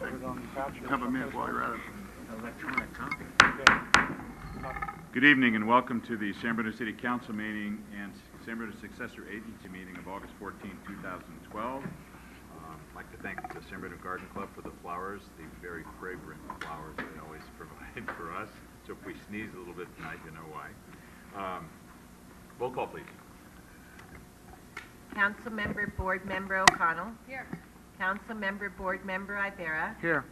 Have a minute while you're at it. Electronic copy. Good evening and welcome to the San Bruno City Council meeting and San Bruno Successor Agency meeting of August 14, 2012. I'd like to thank the San Bruno Garden Club for the flowers, the very fragrant flowers they always provide for us. So if we sneeze a little bit tonight, you know why. Roll call, please. Councilmember Board Member O'Connell. Here. Councilmember Board Member Ibarra. Here.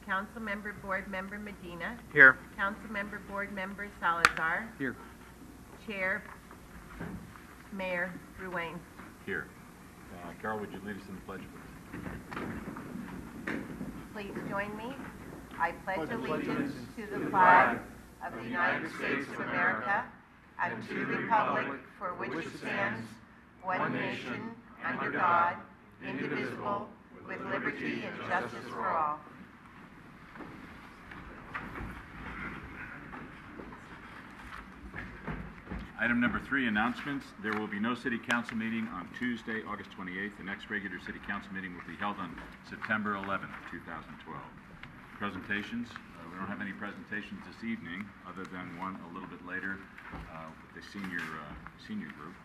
Councilmember Board Member Medina. Here. Councilmember Board Member Salazar. Here. Chair Mayor Ruane. Here. Carol, would you lead us in the pledge, please? Please join me. I pledge allegiance to the flag of the United States of America and to the republic for which it stands, one nation, under God, indivisible, with liberty and justice for all. Item number 3, announcements. There will be no City Council meeting on Tuesday, August 28th. The next regular City Council meeting will be held on September 11th, 2012. Presentations. We don't have any presentations this evening, other than one a little bit later with the senior group.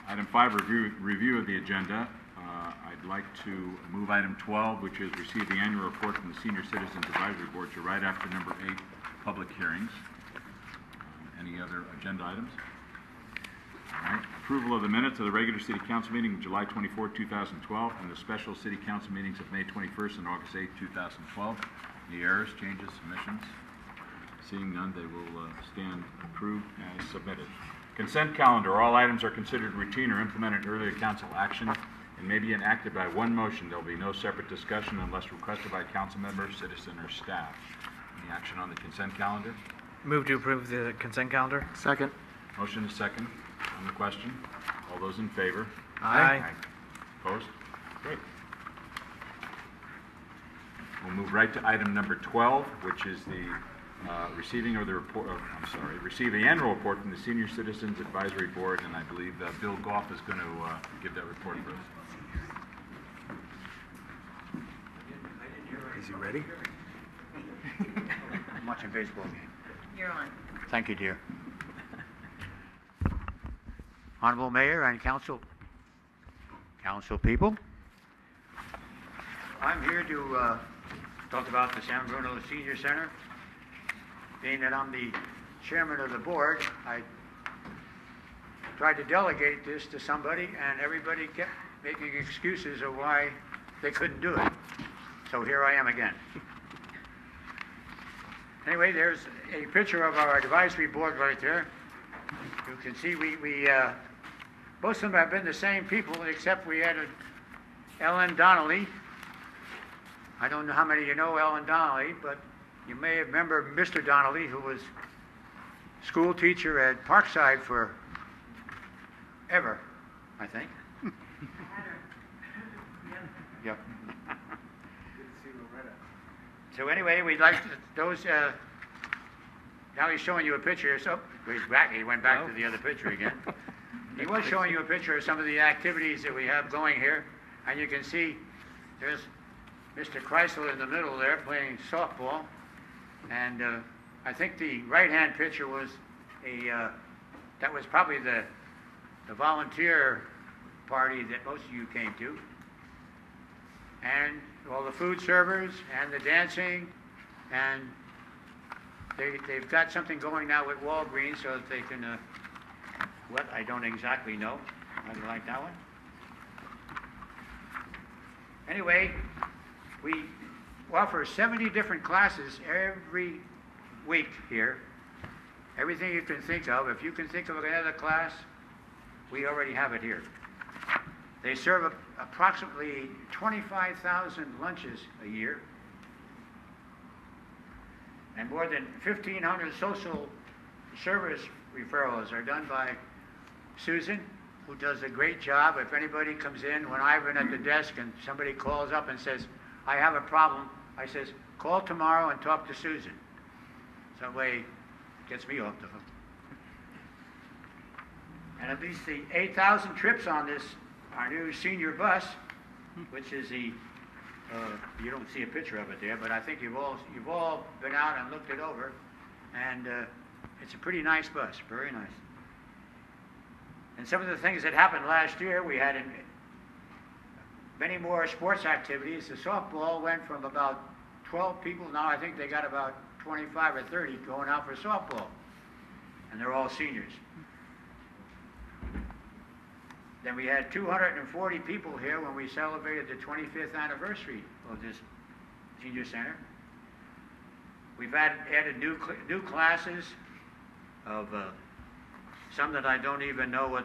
Item 5, review of the agenda. I'd like to move item 12, which is receive the annual report from the Senior Citizens Advisory Board, to right after number 8, public hearings. Any other agenda items? All right. Approval of the minutes of the regular City Council meeting of July 24, 2012, and the special City Council meetings of May 21st and August 8, 2012. Any errors, changes, submissions? Seeing none, they will stand approved as submitted. Consent calendar. All items are considered routine or implemented earlier council action and may be enacted by one motion. There will be no separate discussion unless requested by council members, citizen, or staff. Any action on the consent calendar? Move to approve the consent calendar. Second. Motion is second on the question. All those in favor? Aye. Opposed? Great. We'll move right to item number 12, which is the receiving of the report. Receive the annual report from the Senior Citizens Advisory Board, and I believe Bill Goff is going to give that report for us. Is he ready? I'm watching a baseball game. You're on. Thank you, dear. Honorable Mayor and council people, I'm here to talk about the San Bruno Senior Center. Being that I'm the chairman of the board, I tried to delegate this to somebody, and everybody kept making excuses of why they couldn't do it. So here I am again. Anyway, there's a picture of our advisory board right there. You can see most of them have been the same people, except we added Ellen Donnelly. I don't know how many of you know Ellen Donnelly, but you may remember Mr. Donnelly, who was school teacher at Parkside for ever, I think. Yep. So anyway, we'd like to, those, now he's showing you a picture, so he's back, he went back to the other picture again. He was showing you a picture of some of the activities that we have going here, and you can see there's Mr. Kreisel in the middle there playing softball, and I think the right-hand picture was that was probably the volunteer party that most of you came to, and all the food servers and the dancing, and they've got something going now with Walgreens so that they can, what, I don't exactly know. How do you like that one? Anyway, we offer 70 different classes every week here. Everything you can think of. If you can think of another class, we already have it here. They serve approximately 25,000 lunches a year, and more than 1,500 social service referrals are done by Susan, who does a great job. If anybody comes in, when I've been at the desk and somebody calls up and says, I have a problem, I says, call tomorrow and talk to Susan. So that way, it gets me off the hook. And at least the 8,000 trips on this, our new senior bus, which is the You don't see a picture of it there, but I think you've all been out and looked it over, and it's a pretty nice bus, very nice. And some of the things that happened last year, we had many more sports activities. The softball went from about 12 people, now I think they got about 25 or 30 going out for softball, and they're all seniors. Then we had 240 people here when we celebrated the 25th anniversary of this senior center. We've added new classes of some that I don't even know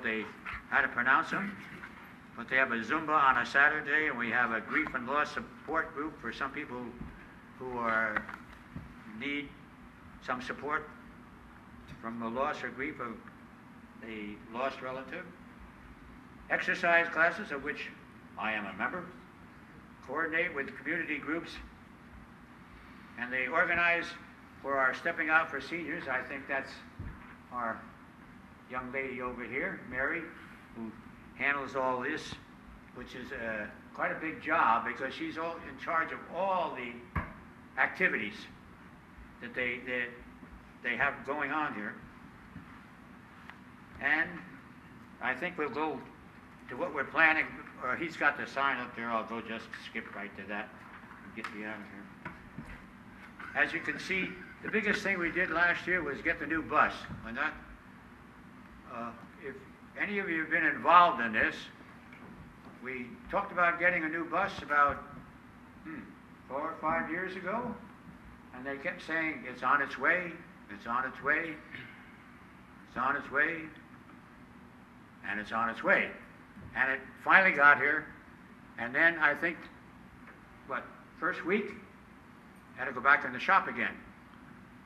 how to pronounce them, but they have a Zumba on a Saturday, and we have a grief and loss support group for some people who need some support from the loss or grief of a lost relative. Exercise classes, of which I am a member, coordinate with community groups, and they organize for our Stepping Out for Seniors. I think that's our young lady over here, Mary, who handles all this, which is quite a big job because she's in charge of all the activities that they have going on here. And I think we'll go to what we're planning, or he's got the sign up there. I'll go just skip right to that and get me out of here. As you can see, the biggest thing we did last year was get the new bus. If any of you have been involved in this, we talked about getting a new bus about 4 or 5 years ago, and they kept saying it's on its way, it's on its way, it's on its way, and it's on its way. And it finally got here, and then I think, first week, had to go back in the shop again.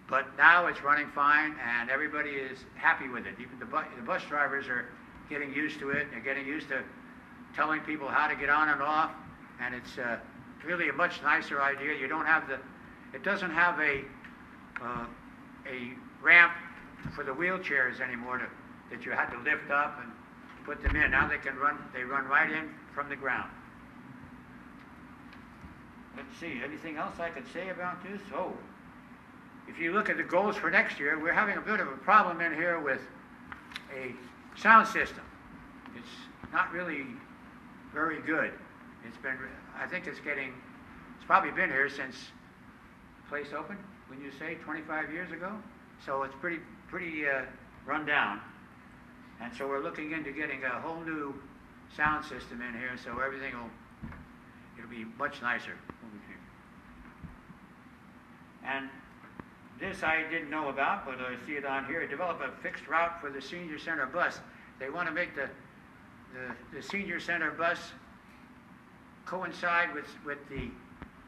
But now it's running fine, and everybody is happy with it. Even the bus drivers are getting used to it. They're getting used to telling people how to get on and off, and it's really a much nicer idea. You don't have it doesn't have a ramp for the wheelchairs anymore that you had to lift up and put them in. Now they run right in from the ground. Let's see, anything else I could say about this? Oh, if you look at the goals for next year, we're having a bit of a problem in here with a sound system. It's not really very good. I think it's probably been here since the place opened, wouldn't you say, 25 years ago? So it's pretty run down. And so we're looking into getting a whole new sound system in here, so it'll be much nicer. And this I didn't know about, but I see it on here. Develop a fixed route for the senior center bus. They want to make the senior center bus coincide with the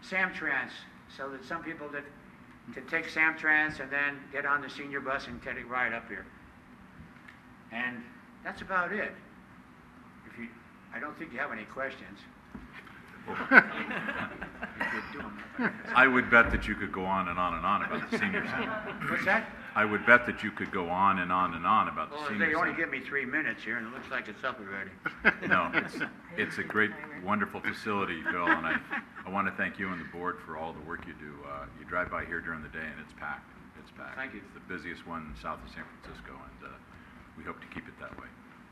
Samtrans, so that some people that can take Samtrans and then get on the senior bus and take it right up here. And that's about it. I don't think you have any questions. I would bet that you could go on and on and on about the senior center. What's that? I would bet that you could go on and on and on about the senior center. They only give me 3 minutes here, and it looks like it's up already. No, it's a great, wonderful facility, Bill, and I want to thank you and the board for all the work you do. You drive by here during the day, and it's packed. It's packed. Thank you. It's the busiest one south of San Francisco, and we hope to keep it that way.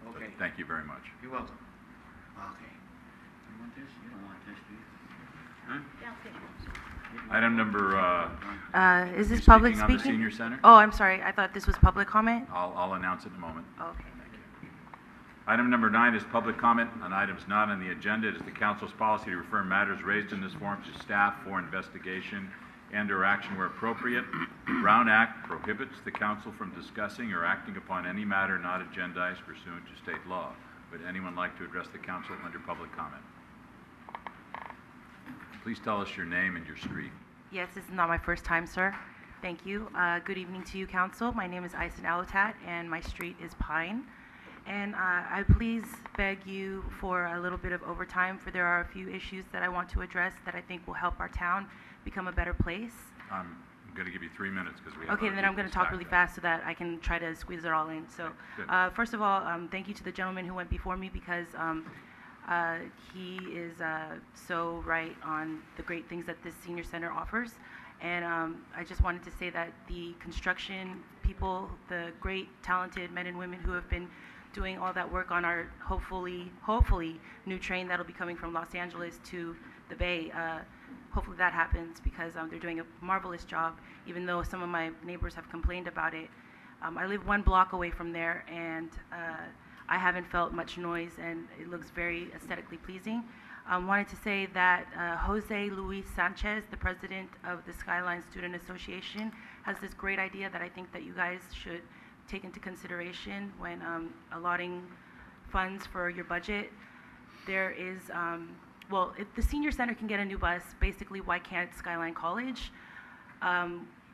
Okay. So thank you very much. You're welcome. Okay. You want this? You don't want this, do you? Huh? Item number, Is this you public speaking on the speaking? senior center? Oh, I'm sorry. I thought this was public comment. I'll announce it in a moment. Okay. Thank you. Item number 9 is public comment on items not on the agenda. It is the council's policy to refer matters raised in this forum to staff for investigation and/or action where appropriate. The Brown Act prohibits the council from discussing or acting upon any matter not agendized pursuant to state law. Would anyone like to address the council under public comment? Please tell us your name and your street. Yes, this is not my first time, sir. Thank you. Good evening to you, council. My name is Ison Alatat, and my street is Pine. And I please beg you for a little bit of overtime, for there are a few issues that I want to address that I think will help our town become a better place. I'm going to give you 3 minutes because we have Okay, other then I'm people going to talk stacked really up. fast so that I can try to squeeze it all in. So, Okay, good. first of all, thank you to the gentleman who went before me, because He is so right on the great things that this senior center offers. And I just wanted to say that the construction people, the great talented men and women who have been doing all that work on our hopefully new train that'll be coming from Los Angeles to the Bay, hopefully that happens, because they're doing a marvelous job, even though some of my neighbors have complained about it. I live 1 block away from there, and I haven't felt much noise, and it looks very aesthetically pleasing. Wanted to say that Jose Luis Sanchez, the president of the Skyline Student Association, has this great idea that I think that you guys should take into consideration when allotting funds for your budget. There is, well, if the senior center can get a new bus, basically why can't Skyline College?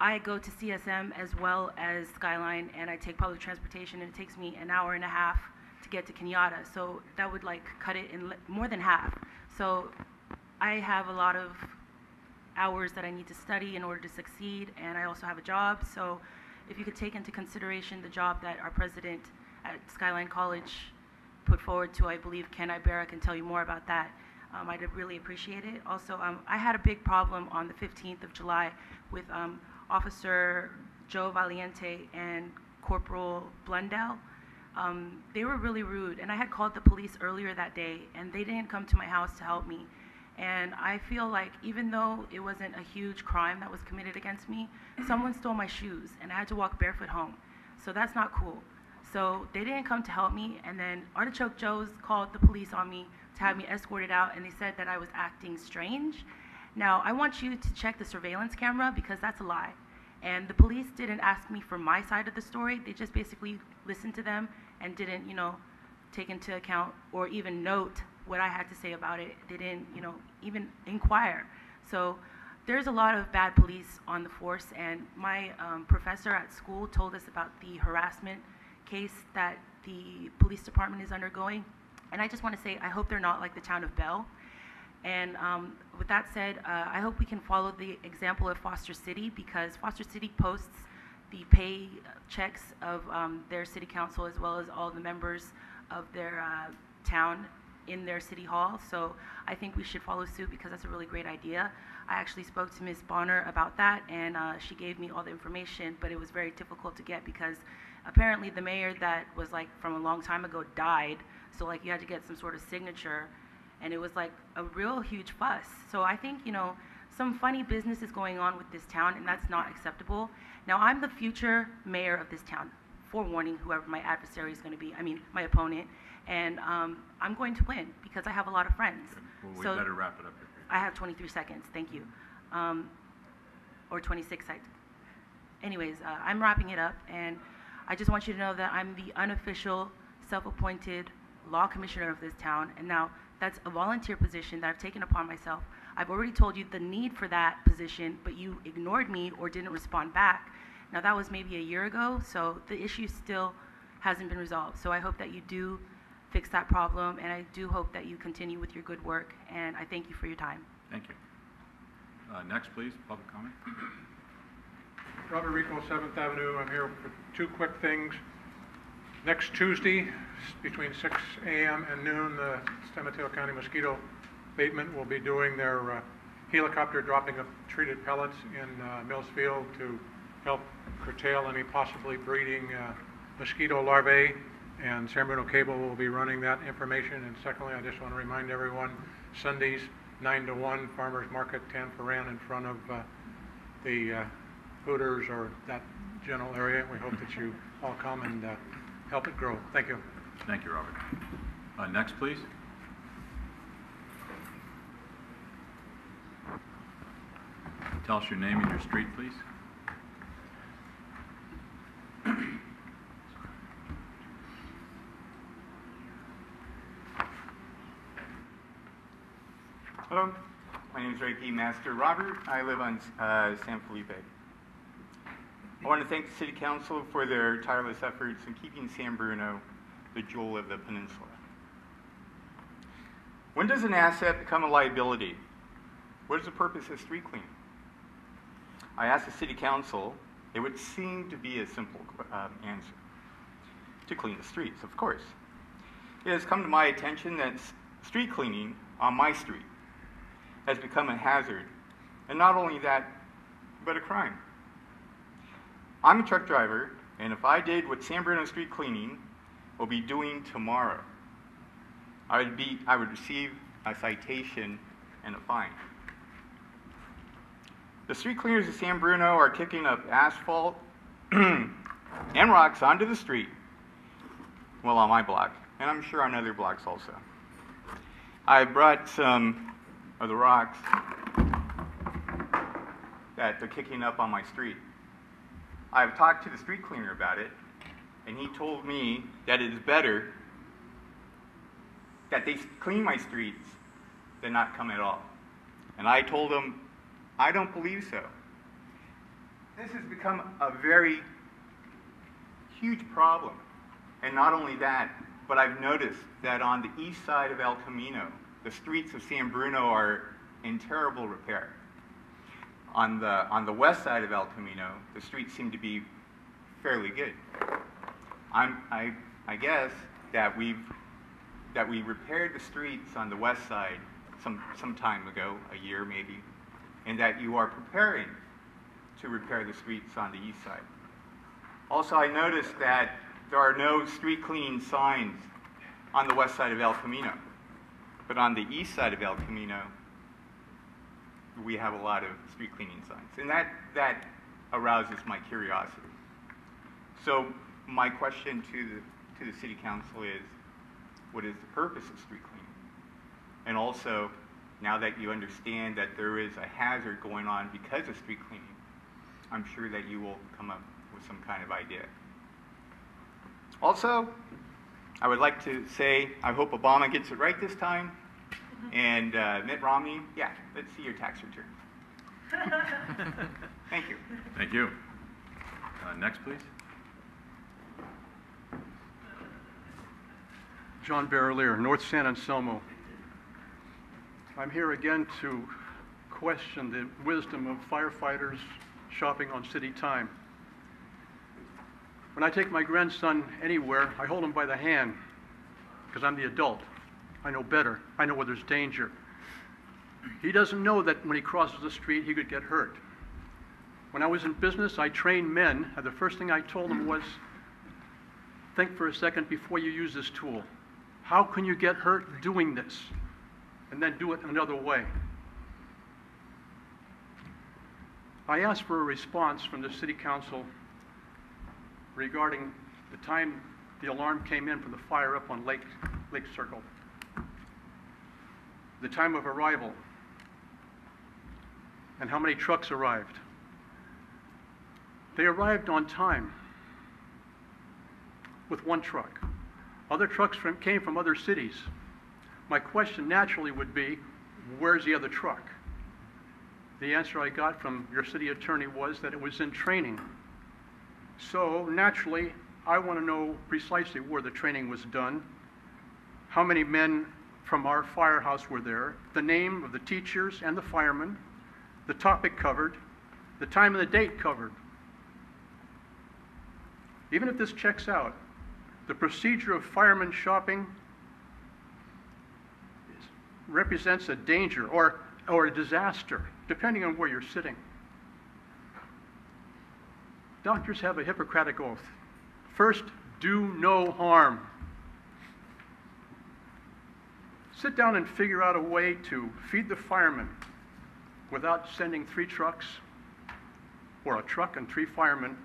I go to CSM as well as Skyline, and I take public transportation, and it takes me an hour and a half to get to Kenyatta. So that would like cut it in more than half. So I have a lot of hours that I need to study in order to succeed, and I also have a job. So if you could take into consideration the job that our president at Skyline College put forward to, I believe Ken Ibarra can tell you more about that. I'd really appreciate it. Also, I had a big problem on the 15th of July with Officer Joe Valiente and Corporal Blundell. They were really rude, and I had called the police earlier that day, and they didn't come to my house to help me. And I feel like even though it wasn't a huge crime that was committed against me, someone stole my shoes, and I had to walk barefoot home. So that's not cool. So they didn't come to help me, and then Artichoke Joe's called the police on me to have me escorted out, and they said that I was acting strange. Now, I want you to check the surveillance camera, because that's a lie. And the police didn't ask me for my side of the story. They just basically listened to them and didn't, take into account or even note what I had to say about it. They didn't, even inquire. So there's a lot of bad police on the force, and my professor at school told us about the harassment case that the police department is undergoing. And I just want to say, I hope they're not like the town of Bell. And with that said, I hope we can follow the example of Foster City, because Foster City posts the pay checks of their city council as well as all the members of their town in their city hall. So I think we should follow suit, because that's a really great idea. I actually spoke to Ms. Bonner about that, and she gave me all the information, but it was very difficult to get, because apparently the mayor that was like from a long time ago died. So like you had to get some sort of signature, and it was like a real huge fuss. So I think, some funny business is going on with this town, and that's not acceptable. Now, I'm the future mayor of this town, forewarning whoever my adversary is going to be, my opponent, and I'm going to win, because I have a lot of friends. Well, we So better wrap it up here. I have 23 seconds, thank you. Or 26 seconds. Anyways, I'm wrapping it up, and I just want you to know that I'm the unofficial, self-appointed law commissioner of this town, and now that's a volunteer position that I've taken upon myself. I've already told you the need for that position, but you ignored me or didn't respond back. Now that was maybe a year ago, so the issue still hasn't been resolved. So I hope that you do fix that problem, and I do hope that you continue with your good work, and I thank you for your time. Thank you. Next, please, public comment. Robert Rico, 7th Avenue. I'm here for 2 quick things. Next Tuesday, between 6 a.m. and noon, the San Mateo County Mosquito Abatement will be doing their helicopter dropping of treated pellets in Mills Field to help curtail any possibly breeding mosquito larvae, and San Bruno Cable will be running that information. And secondly, I just want to remind everyone, Sundays, 9 to 1, Farmers Market, Tanforan, in front of the Hooters or that general area. We hope that you all come and help it grow. Thank you. Thank you, Robert. Next, please. Tell us your name and your street, please. Hello, my name is Reiki Master Robert. I live on San Felipe. I want to thank the City Council for their tireless efforts in keeping San Bruno the jewel of the peninsula. When does an asset become a liability? What is the purpose of street cleaning? I asked the City Council. It would seem to be a simple answer. To clean the streets, of course. It has come to my attention that street cleaning on my street has become a hazard. And not only that, but a crime. I'm a truck driver, and if I did what San Bruno street cleaning will be doing tomorrow, I would receive a citation and a fine. The street cleaners of San Bruno are kicking up asphalt and rocks onto the street, well, on my block, and I'm sure on other blocks also. I brought some of the rocks that they're kicking up on my street. I've talked to the street cleaner about it, and he told me that it is better that they clean my streets than not come at all. And I told him, I don't believe so. This has become a very huge problem. And not only that, but I've noticed that on the east side of El Camino, the streets of San Bruno are in terrible repair. On the west side of El Camino, the streets seem to be fairly good. I guess that we repaired the streets on the west side some time ago, a year maybe, and that you are preparing to repair the streets on the east side. Also, I noticed that there are no street cleaning signs on the west side of El Camino, but on the east side of El Camino, we have a lot of street cleaning signs, and that arouses my curiosity. So my question to the City Council is, what is the purpose of street cleaning? And also, now that you understand that there is a hazard going on because of street cleaning, I'm sure that you will come up with some kind of idea. Also, I would like to say I hope Obama gets it right this time. And Mitt Romney, yeah, let's see your tax return. Thank you. Thank you. Next, please. John Barrelier, North San Anselmo. I'm here again to question the wisdom of firefighters shopping on city time. When I take my grandson anywhere, I hold him by the hand because I'm the adult. I know better. I know where there's danger. He doesn't know that when he crosses the street, he could get hurt. When I was in business, I trained men, and the first thing I told them was, think for a second before you use this tool. How can you get hurt doing this? And then do it another way. I asked for a response from the City Council regarding the time the alarm came in for the fire up on Lake Circle. The time of arrival, and how many trucks arrived. They arrived on time with one truck. Other trucks came from other cities. My question naturally would be, where's the other truck? The answer I got from your city attorney was that it was in training. So naturally, I want to know precisely where the training was done, how many men from our firehouse were there, the name of the teachers and the firemen, the topic covered, the time and the date covered. Even if this checks out, the procedure of firemen shopping represents a danger or a disaster, depending on where you're sitting. Doctors have a Hippocratic oath. First, do no harm. Sit down and figure out a way to feed the firemen without sending 3 trucks or a truck and 3 firemen.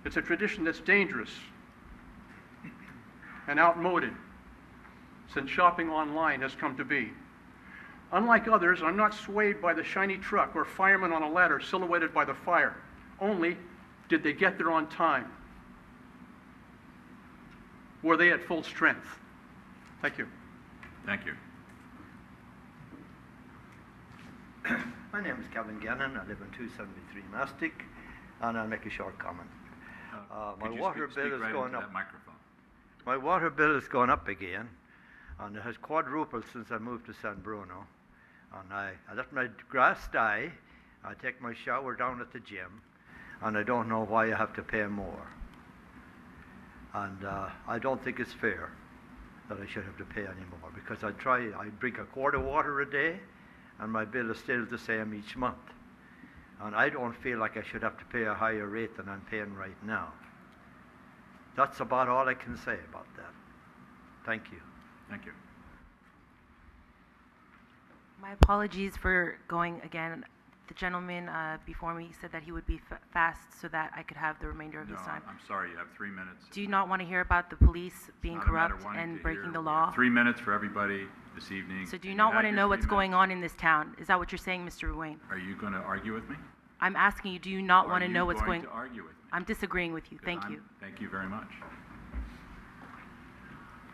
It's a tradition that's dangerous and outmoded since shopping online has come to be. Unlike others, I'm not swayed by the shiny truck or fireman on a ladder silhouetted by the fire. Only, did they get there on time? Were they at full strength? Thank you. Thank you. My name is Kevin Gannon. I live in 273 Mastic, and I'll make a short comment. My water bill is going up. My water bill is going up again, and it has quadrupled since I moved to San Bruno. And I let my grass die. I take my shower down at the gym, and I don't know why I have to pay more. And I don't think it's fair. that I should have to pay anymore, because I drink a quart of water a day, and my bill is still the same each month. And I don't feel like I should have to pay a higher rate than I'm paying right now. That's about all I can say about that. Thank you. Thank you. My apologies for going again. The gentleman before me said that he would be fast so that I could have the remainder of his time. I'm sorry, you have 3 minutes. Do you not want to hear about the police being It's not a matter corrupt of wanting and to breaking hear. the We law? have 3 minutes for everybody this evening. So do you not want to know what's going on in this town? Is that what you're saying, Mr. Ruane? Are you going to argue with me? I'm asking you, do you not want to know what's Are going you going to argue with me? I'm disagreeing with you. Thank Because you. Thank you very much.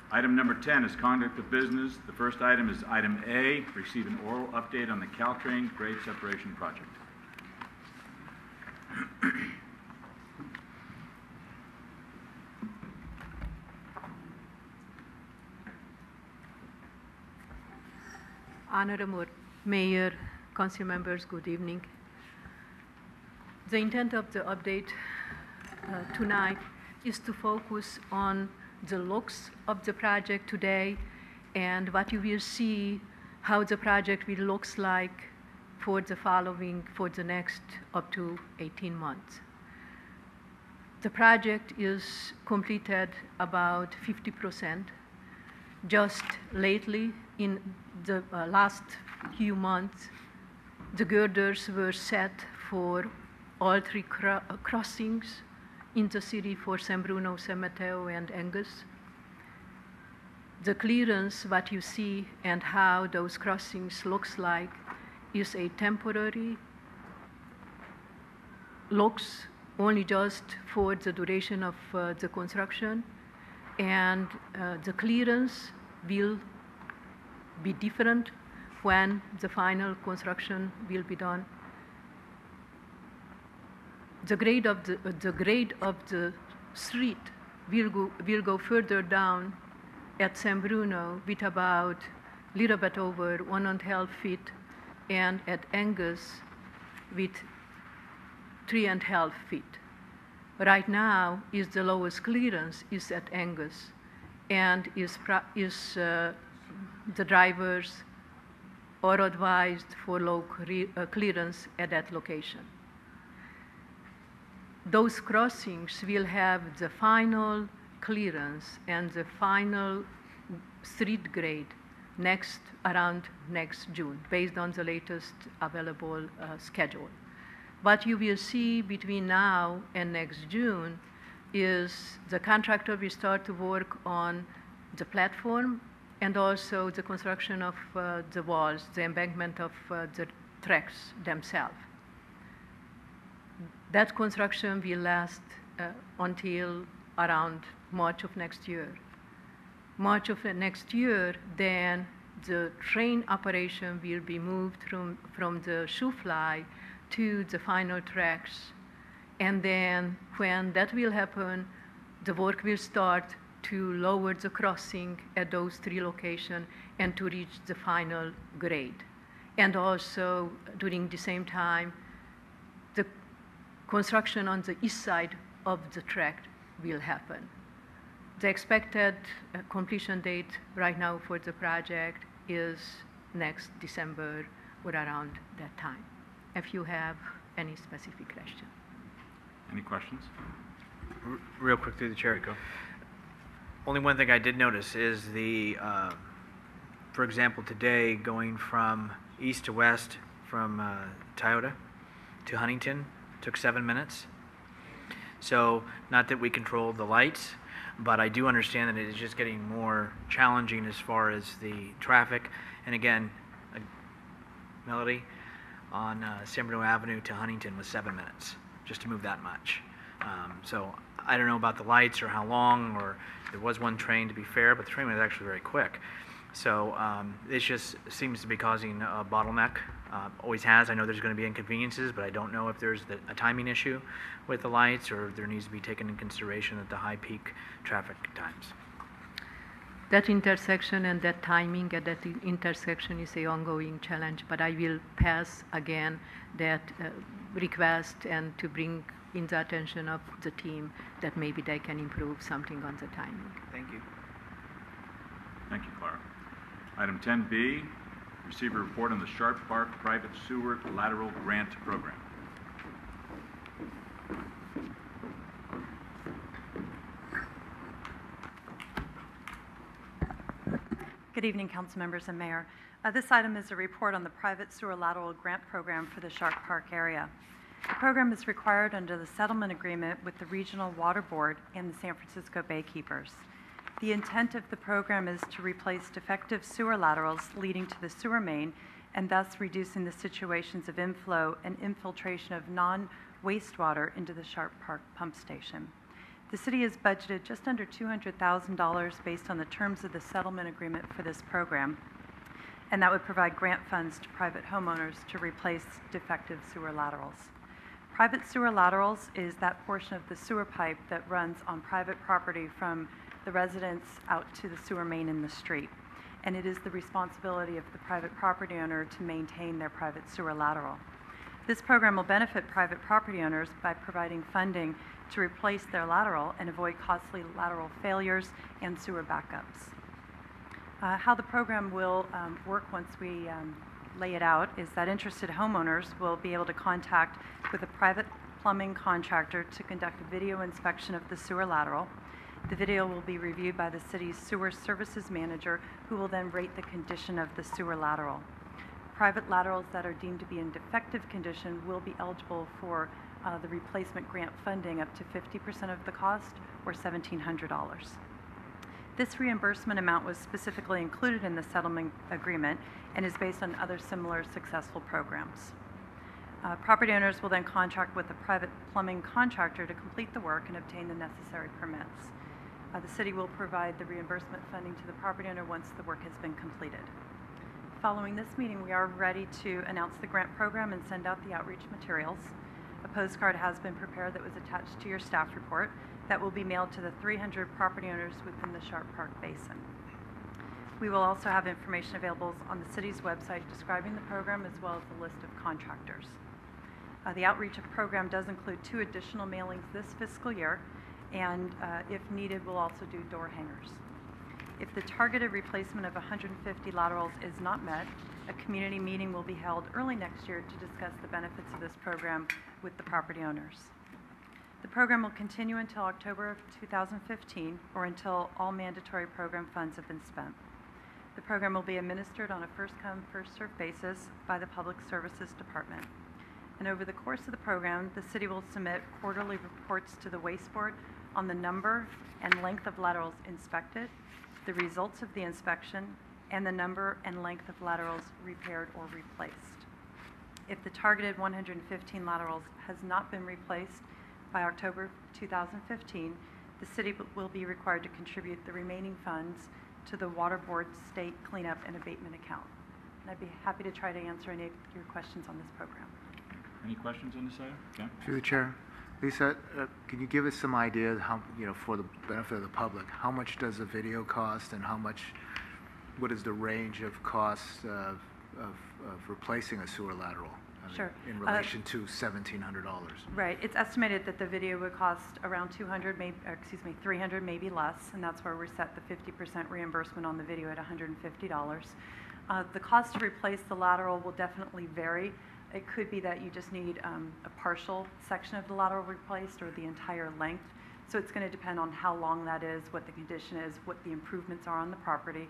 Item number 10 is conduct of business. The first item is item A, receive an oral update on the Caltrain grade separation project. Honorable Mayor, Council members, good evening. The intent of the update tonight is to focus on the looks of the project today and what you will see how the project will looks like for the next up to 18 months. The project is completed about 50%. Just lately, in the last few months, the girders were set for all three crossings in the city for San Bruno, San Mateo, and Angus. The clearance, what you see and how those crossings looks like, is a temporary looks only just for the duration of the construction, and the clearance will be different when the final construction will be done. The grade of the street will go further down at San Bruno with about little bit over 1.5 feet, and at Angus with 3.5 feet. Right now is the lowest clearance is at Angus, and the drivers are advised for low clearance at that location. Those crossings will have the final clearance and the final street grade around next June, based on the latest available schedule. What you will see between now and next June is the contractor will start to work on the platform and also the construction of the walls, the embankment of the tracks themselves. That construction will last until around March of next year. March of next year, then the train operation will be moved from the shoe fly to the final tracks. And then when that will happen, the work will start to lower the crossing at those three locations and to reach the final grade. And also, during the same time, the construction on the east side of the track will happen. The expected completion date right now for the project is next December or around that time, if you have any specific question. Any questions? Real quick through the chair. Only one thing I did notice is for example, today going from east to west from Toyota to Huntington took 7 minutes. So not that we control the lights, but I do understand that it is just getting more challenging as far as the traffic. And again, Melody, on San Bruno Avenue to Huntington was 7 minutes, just to move that much. So I don't know about the lights or how long, or there was one train to be fair, but the train was actually very quick. So it just seems to be causing a bottleneck. Always has. I know there's going to be inconveniences, but I don't know if there's a timing issue with the lights, or if there needs to be taken in consideration at the high peak traffic times. That intersection and that timing at that intersection is an ongoing challenge, but I will pass again that request and to bring in the attention of the team that maybe they can improve something on the timing. Thank you. Thank you, Clara. Item 10B, receive a report on the Sharp Park Private Sewer Lateral Grant Program. Good evening, council members and mayor. This item is a report on the private sewer lateral grant program for the Sharp Park area. The program is required under the settlement agreement with the Regional Water Board and the San Francisco Baykeepers. The intent of the program is to replace defective sewer laterals leading to the sewer main and thus reducing the situations of inflow and infiltration of non-wastewater into the Sharp Park pump station. The city has budgeted just under $200,000 based on the terms of the settlement agreement for this program, and that would provide grant funds to private homeowners to replace defective sewer laterals. Private sewer laterals is that portion of the sewer pipe that runs on private property from the residence out to the sewer main in the street, and it is the responsibility of the private property owner to maintain their private sewer lateral. This program will benefit private property owners by providing funding to replace their lateral and avoid costly lateral failures and sewer backups. How the program will work once we lay it out is that interested homeowners will be able to contact with a private plumbing contractor to conduct a video inspection of the sewer lateral. The video will be reviewed by the city's sewer services manager, who will then rate the condition of the sewer lateral. Private laterals that are deemed to be in defective condition will be eligible for the replacement grant funding up to 50% of the cost, or $1,700. This reimbursement amount was specifically included in the settlement agreement and is based on other similar successful programs. Property owners will then contract with a private plumbing contractor to complete the work and obtain the necessary permits. The city will provide the reimbursement funding to the property owner once the work has been completed. Following this meeting, we are ready to announce the grant program and send out the outreach materials. A postcard has been prepared that was attached to your staff report that will be mailed to the 300 property owners within the Sharp Park Basin. We will also have information available on the city's website describing the program as well as a list of contractors. The outreach program does include 2 additional mailings this fiscal year, and if needed, we'll also do door hangers. If the targeted replacement of 150 laterals is not met, a community meeting will be held early next year to discuss the benefits of this program with the property owners. The program will continue until October of 2015, or until all mandatory program funds have been spent. The program will be administered on a first-come, first-served basis by the Public Services Department. And over the course of the program, the city will submit quarterly reports to the Waste Board on the number and length of laterals inspected, the results of the inspection, and the number and length of laterals repaired or replaced. If the targeted 115 laterals has not been replaced by October 2015, the city will be required to contribute the remaining funds to the Water Board's state cleanup and abatement account. And I'd be happy to try to answer any of your questions on this program. Any questions on this item? Okay. Through the chair, Lisa, can you give us some idea how, for the benefit of the public, how much does a video cost, and what is the range of costs of replacing a sewer lateral? Sure. In relation to $1,700. Right. It's estimated that the video would cost around $300, maybe less, and that's where we set the 50% reimbursement on the video at $150. The cost to replace the lateral will definitely vary. It could be that you just need a partial section of the lateral replaced or the entire length. So it's going to depend on how long that is, what the condition is, what the improvements are on the property.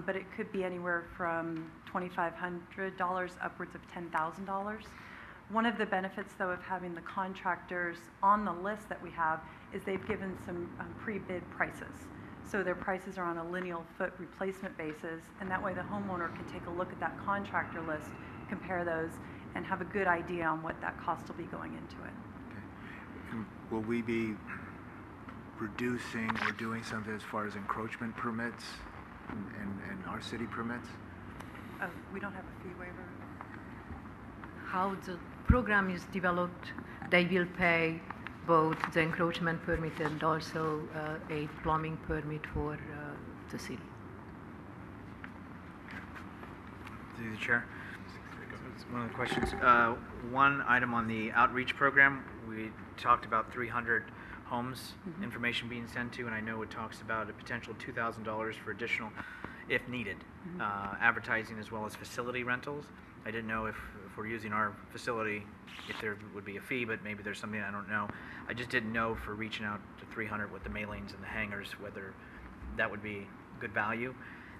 But it could be anywhere from $2,500 upwards of $10,000. One of the benefits, though, of having the contractors on the list that we have is they've given some pre-bid prices. So their prices are on a lineal foot replacement basis, and that way the homeowner can take a look at that contractor list, compare those, and have a good idea on what that cost will be going into it. Okay. And will we be reducing or doing something as far as encroachment permits and our city permits? We don't have a fee waiver. How the program is developed, they will pay both the encroachment permit and also a plumbing permit for the city. Through the chair. One of the questions. One item on the outreach program, we talked about 300 homes, information being sent to, and I know it talks about a potential $2,000 for additional if needed. Advertising as well as facility rentals. I didn't know if we're using our facility, if there would be a fee, but maybe there's something I don't know. I just didn't know for reaching out to 300 with the mailings and the hangers, whether that would be good value.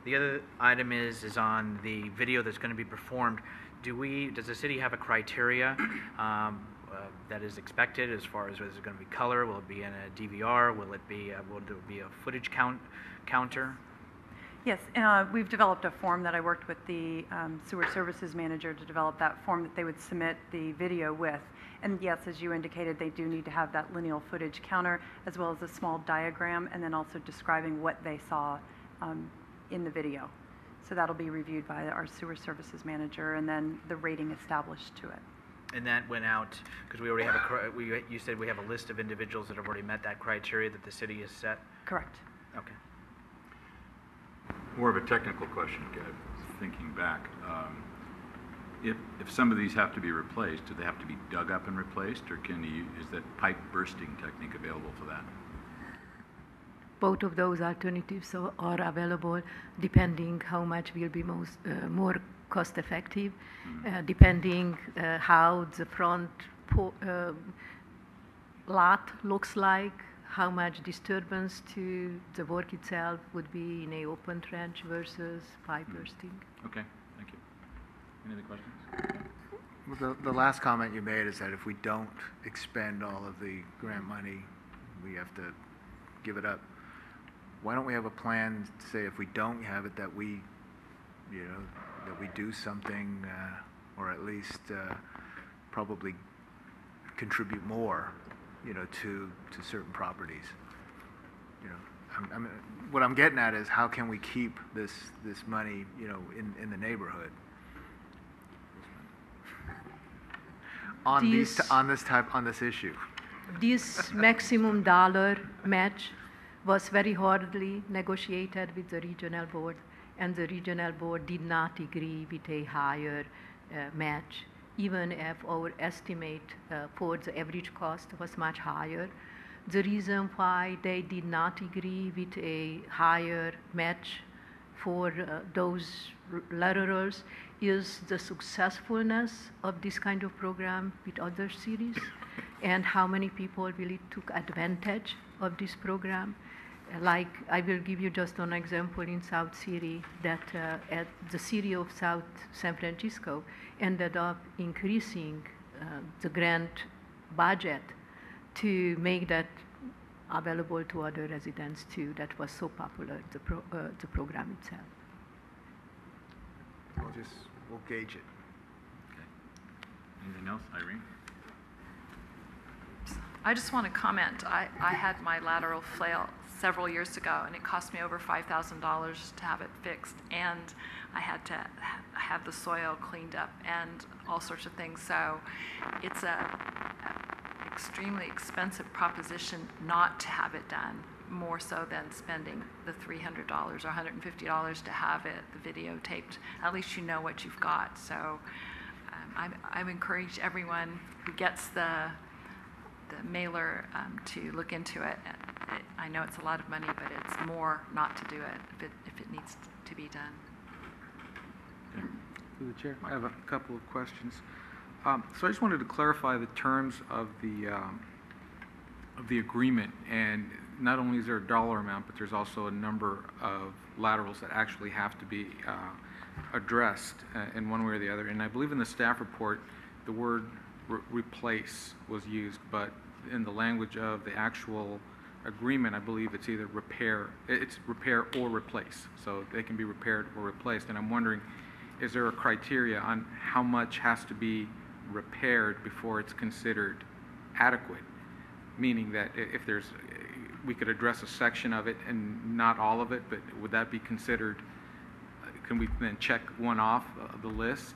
The other item is on the video that's going to be performed. Does the city have a criteria that is expected as far as is it going to be color? Will it be in a DVR? Will there be a footage counter? Yes, we've developed a form that I worked with the sewer services manager to develop that form that they would submit the video with. And yes, as you indicated, they do need to have that lineal footage counter as well as a small diagram and then also describing what they saw in the video. So that'll be reviewed by our sewer services manager and then the rating established to it. And that went out, because we already have you said we have a list of individuals that have already met that criteria that the city has set? Correct. Okay. More of a technical question, thinking back. If some of these have to be replaced, do they have to be dug up and replaced, or is that pipe bursting technique available for that? Both of those alternatives are available depending how much will be more cost effective, depending how the front lot looks like, how much disturbance to the work itself would be in a open trench versus pipe bursting. Okay, thank you. Any other questions? Well, the last comment you made is that if we don't expend all of the grant money, we have to give it up. Why don't we have a plan, say if we don't have it, that we do something, or at least probably contribute more, to certain properties. What I'm getting at is how can we keep this money, in the neighborhood on this issue. This maximum dollar match was very hardly negotiated with the regional board, and the regional board did not agree with a higher match, even if our estimate for the average cost was much higher. The reason why they did not agree with a higher match for those laterals is the successfulness of this kind of program with other cities and how many people really took advantage of this program. Like, I will give you just one example in South City that at the city of South San Francisco ended up increasing the grant budget to make that available to other residents too. That was so popular, the program itself. We'll gauge it. Okay. Anything else, Irene? I just want to comment. I had my lateral flail several years ago, and it cost me over $5,000 to have it fixed, and I had to have the soil cleaned up and all sorts of things. So it's a extremely expensive proposition not to have it done, more so than spending the $300 or $150 to have it, the videotaped. At least you know what you've got. So I've encouraged everyone who gets the mailer to look into it. I know it's a lot of money, but it's more not to do it if it needs to be done. Through the chair, I have a couple of questions. So I just wanted to clarify the terms of the agreement, and not only is there a dollar amount, but there's also a number of laterals that actually have to be addressed in one way or the other. And I believe in the staff report, the word replace was used, but in the language of the actual agreement, I believe it's either repair or replace. So they can be repaired or replaced. And I'm wondering, is there a criteria on how much has to be repaired before it's considered adequate? Meaning that if we could address a section of it and not all of it, but would that be considered, can we then check one off the list?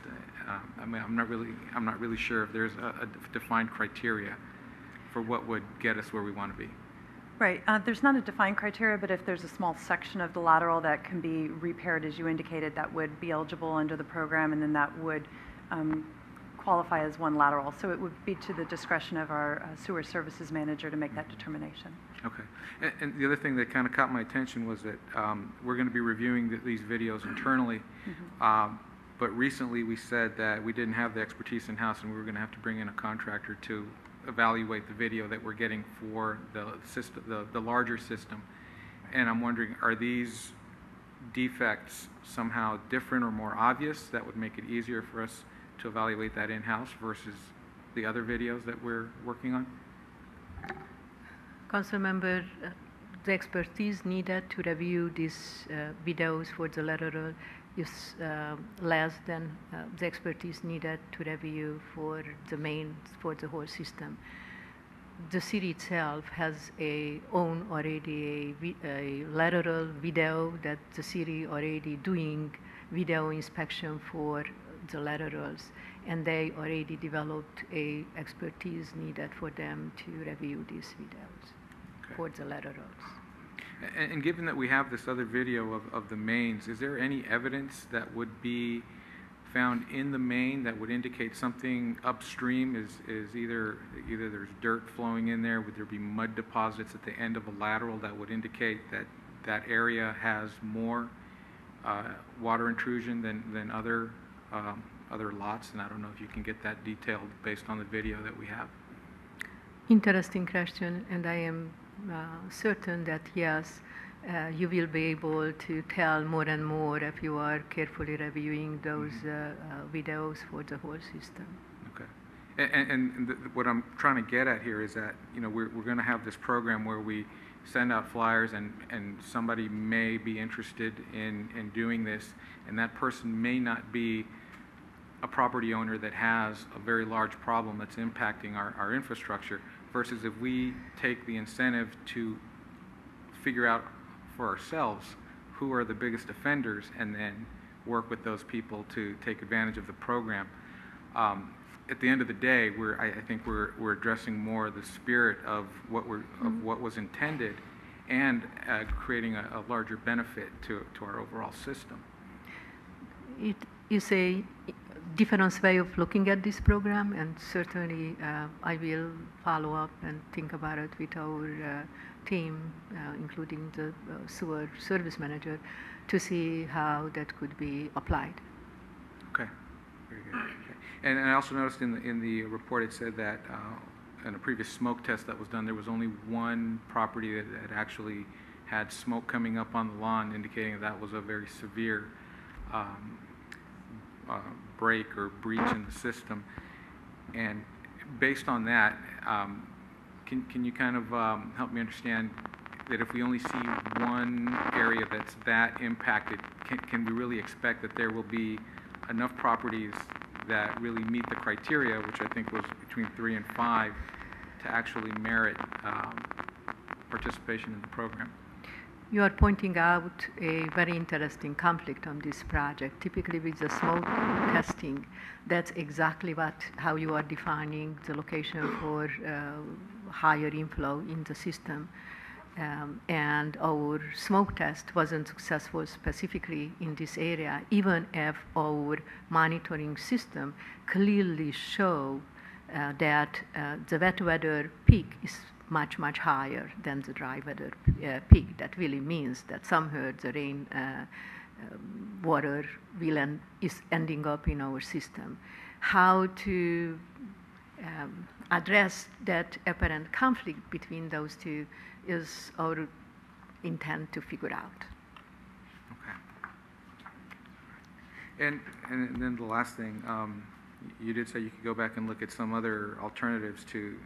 I mean, I'm not really sure if there's a defined criteria for what would get us where we want to be. Right. There's not a defined criteria, but if there's a small section of the lateral that can be repaired, as you indicated, that would be eligible under the program, and then that would qualify as one lateral. So it would be to the discretion of our sewer services manager to make that determination. Okay. And the other thing that kind of caught my attention was that we're going to be reviewing these videos internally. But recently we said that we didn't have the expertise in-house and we were going to have to bring in a contractor to evaluate the video that we're getting for the system, the larger system. And I'm wondering, are these defects somehow different or more obvious that would make it easier for us to evaluate that in-house versus the other videos that we're working on? Council member, the expertise needed to review these videos for the lateral is less than the expertise needed to review for the main, for the whole system. The city itself has already a lateral video that the city already doing video inspection for the laterals, and they already developed a expertise needed for them to review these videos for the laterals. And given that we have this other video of the mains, is there any evidence that would be found in the main that would indicate something upstream is either there's dirt flowing in there, would there be mud deposits at the end of a lateral that would indicate that that area has more water intrusion than other lots? And I don't know if you can get that detailed based on the video that we have. Interesting question, and I am certain that yes, you will be able to tell more and more if you are carefully reviewing those videos for the whole system. Okay. And what I'm trying to get at here is that, you know, we're going to have this program where we send out flyers and somebody may be interested in doing this, and that person may not be a property owner that has a very large problem that's impacting our infrastructure, versus if we take the incentive to figure out for ourselves who are the biggest offenders and then work with those people to take advantage of the program. At the end of the day, I think we're addressing more the spirit of what was intended, and creating a larger benefit to our overall system. It is a different way of looking at this program, and certainly I will follow up and think about it with our team, including the sewer service manager, to see how that could be applied. Okay, very good. Okay. And I also noticed in the report it said that in a previous smoke test that was done, there was only one property that actually had smoke coming up on the lawn, indicating that was a very severe break or breach in the system. And based on that, can you kind of help me understand that if we only see one area that's that impacted, can we really expect that there will be enough properties that really meet the criteria, which I think was between 3 and 5, to actually merit participation in the program? You are pointing out a very interesting conflict on this project. Typically with the smoke testing, that's exactly how you are defining the location for higher inflow in the system. And our smoke test wasn't successful specifically in this area, even if our monitoring system clearly showed that the wet weather peak is much, much higher than the dry weather peak. That really means that somewhere the rain water is ending up in our system. How to address that apparent conflict between those two is our intent to figure out. Okay. And then the last thing, you did say you could go back and look at some other alternatives to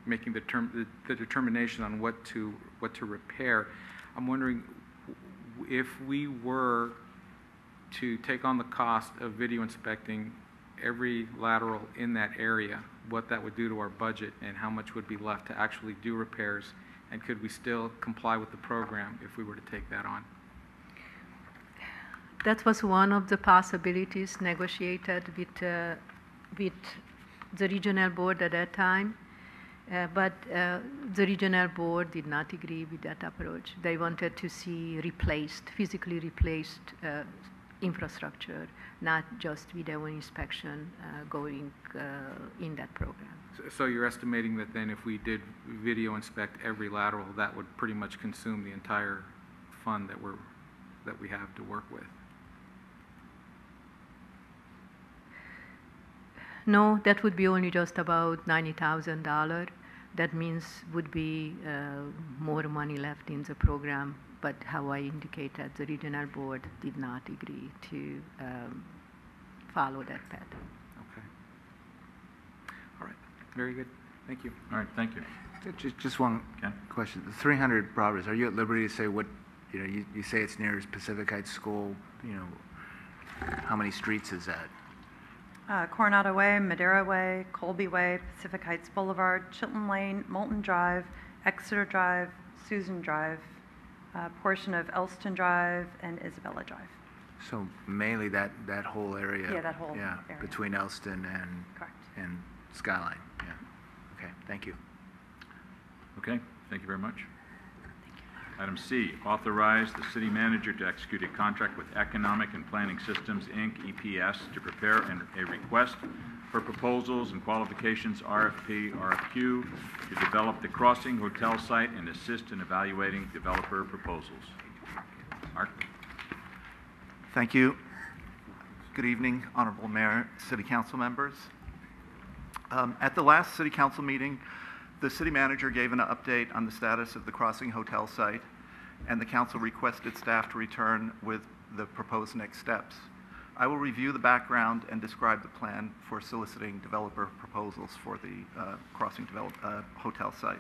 making the determination on what to repair. I'm wondering if we were to take on the cost of video inspecting every lateral in that area, what that would do to our budget and how much would be left to actually do repairs, and could we still comply with the program if we were to take that on? That was one of the possibilities negotiated with the regional board at that time. But the regional board did not agree with that approach. They wanted to see physically replaced infrastructure, not just video inspection going in that program. So you're estimating that then if we did video inspect every lateral, that would pretty much consume the entire fund that we have to work with? No, that would be only just about $90,000. That means would be more money left in the program, but how I indicated, the regional board did not agree to follow that path. Okay. All right. Very good. Thank you. All right, thank you. Just one Ken? question. The 300 properties, are you at liberty to say what, you say it's near Pacific Heights School, how many streets is that? Coronado Way, Madera Way, Colby Way, Pacific Heights Boulevard, Chilton Lane, Moulton Drive, Exeter Drive, Susan Drive, a portion of Elston Drive, and Isabella Drive. So mainly that whole area? Yeah, that whole area. Between Elston and, Correct. and Skyline, yeah. Okay, thank you. Okay, thank you very much. Item C, authorize the city manager to execute a contract with Economic and Planning Systems, Inc., EPS, to prepare a request for proposals and qualifications, RFP, RFQ, to develop the Crossing Hotel site and assist in evaluating developer proposals. Mark? Thank you. Good evening, Honorable Mayor, City Council members. At the last City Council meeting, the City Manager gave an update on the status of the Crossing Hotel site, and the Council requested staff to return with the proposed next steps. I will review the background and describe the plan for soliciting developer proposals for the Crossing Hotel site.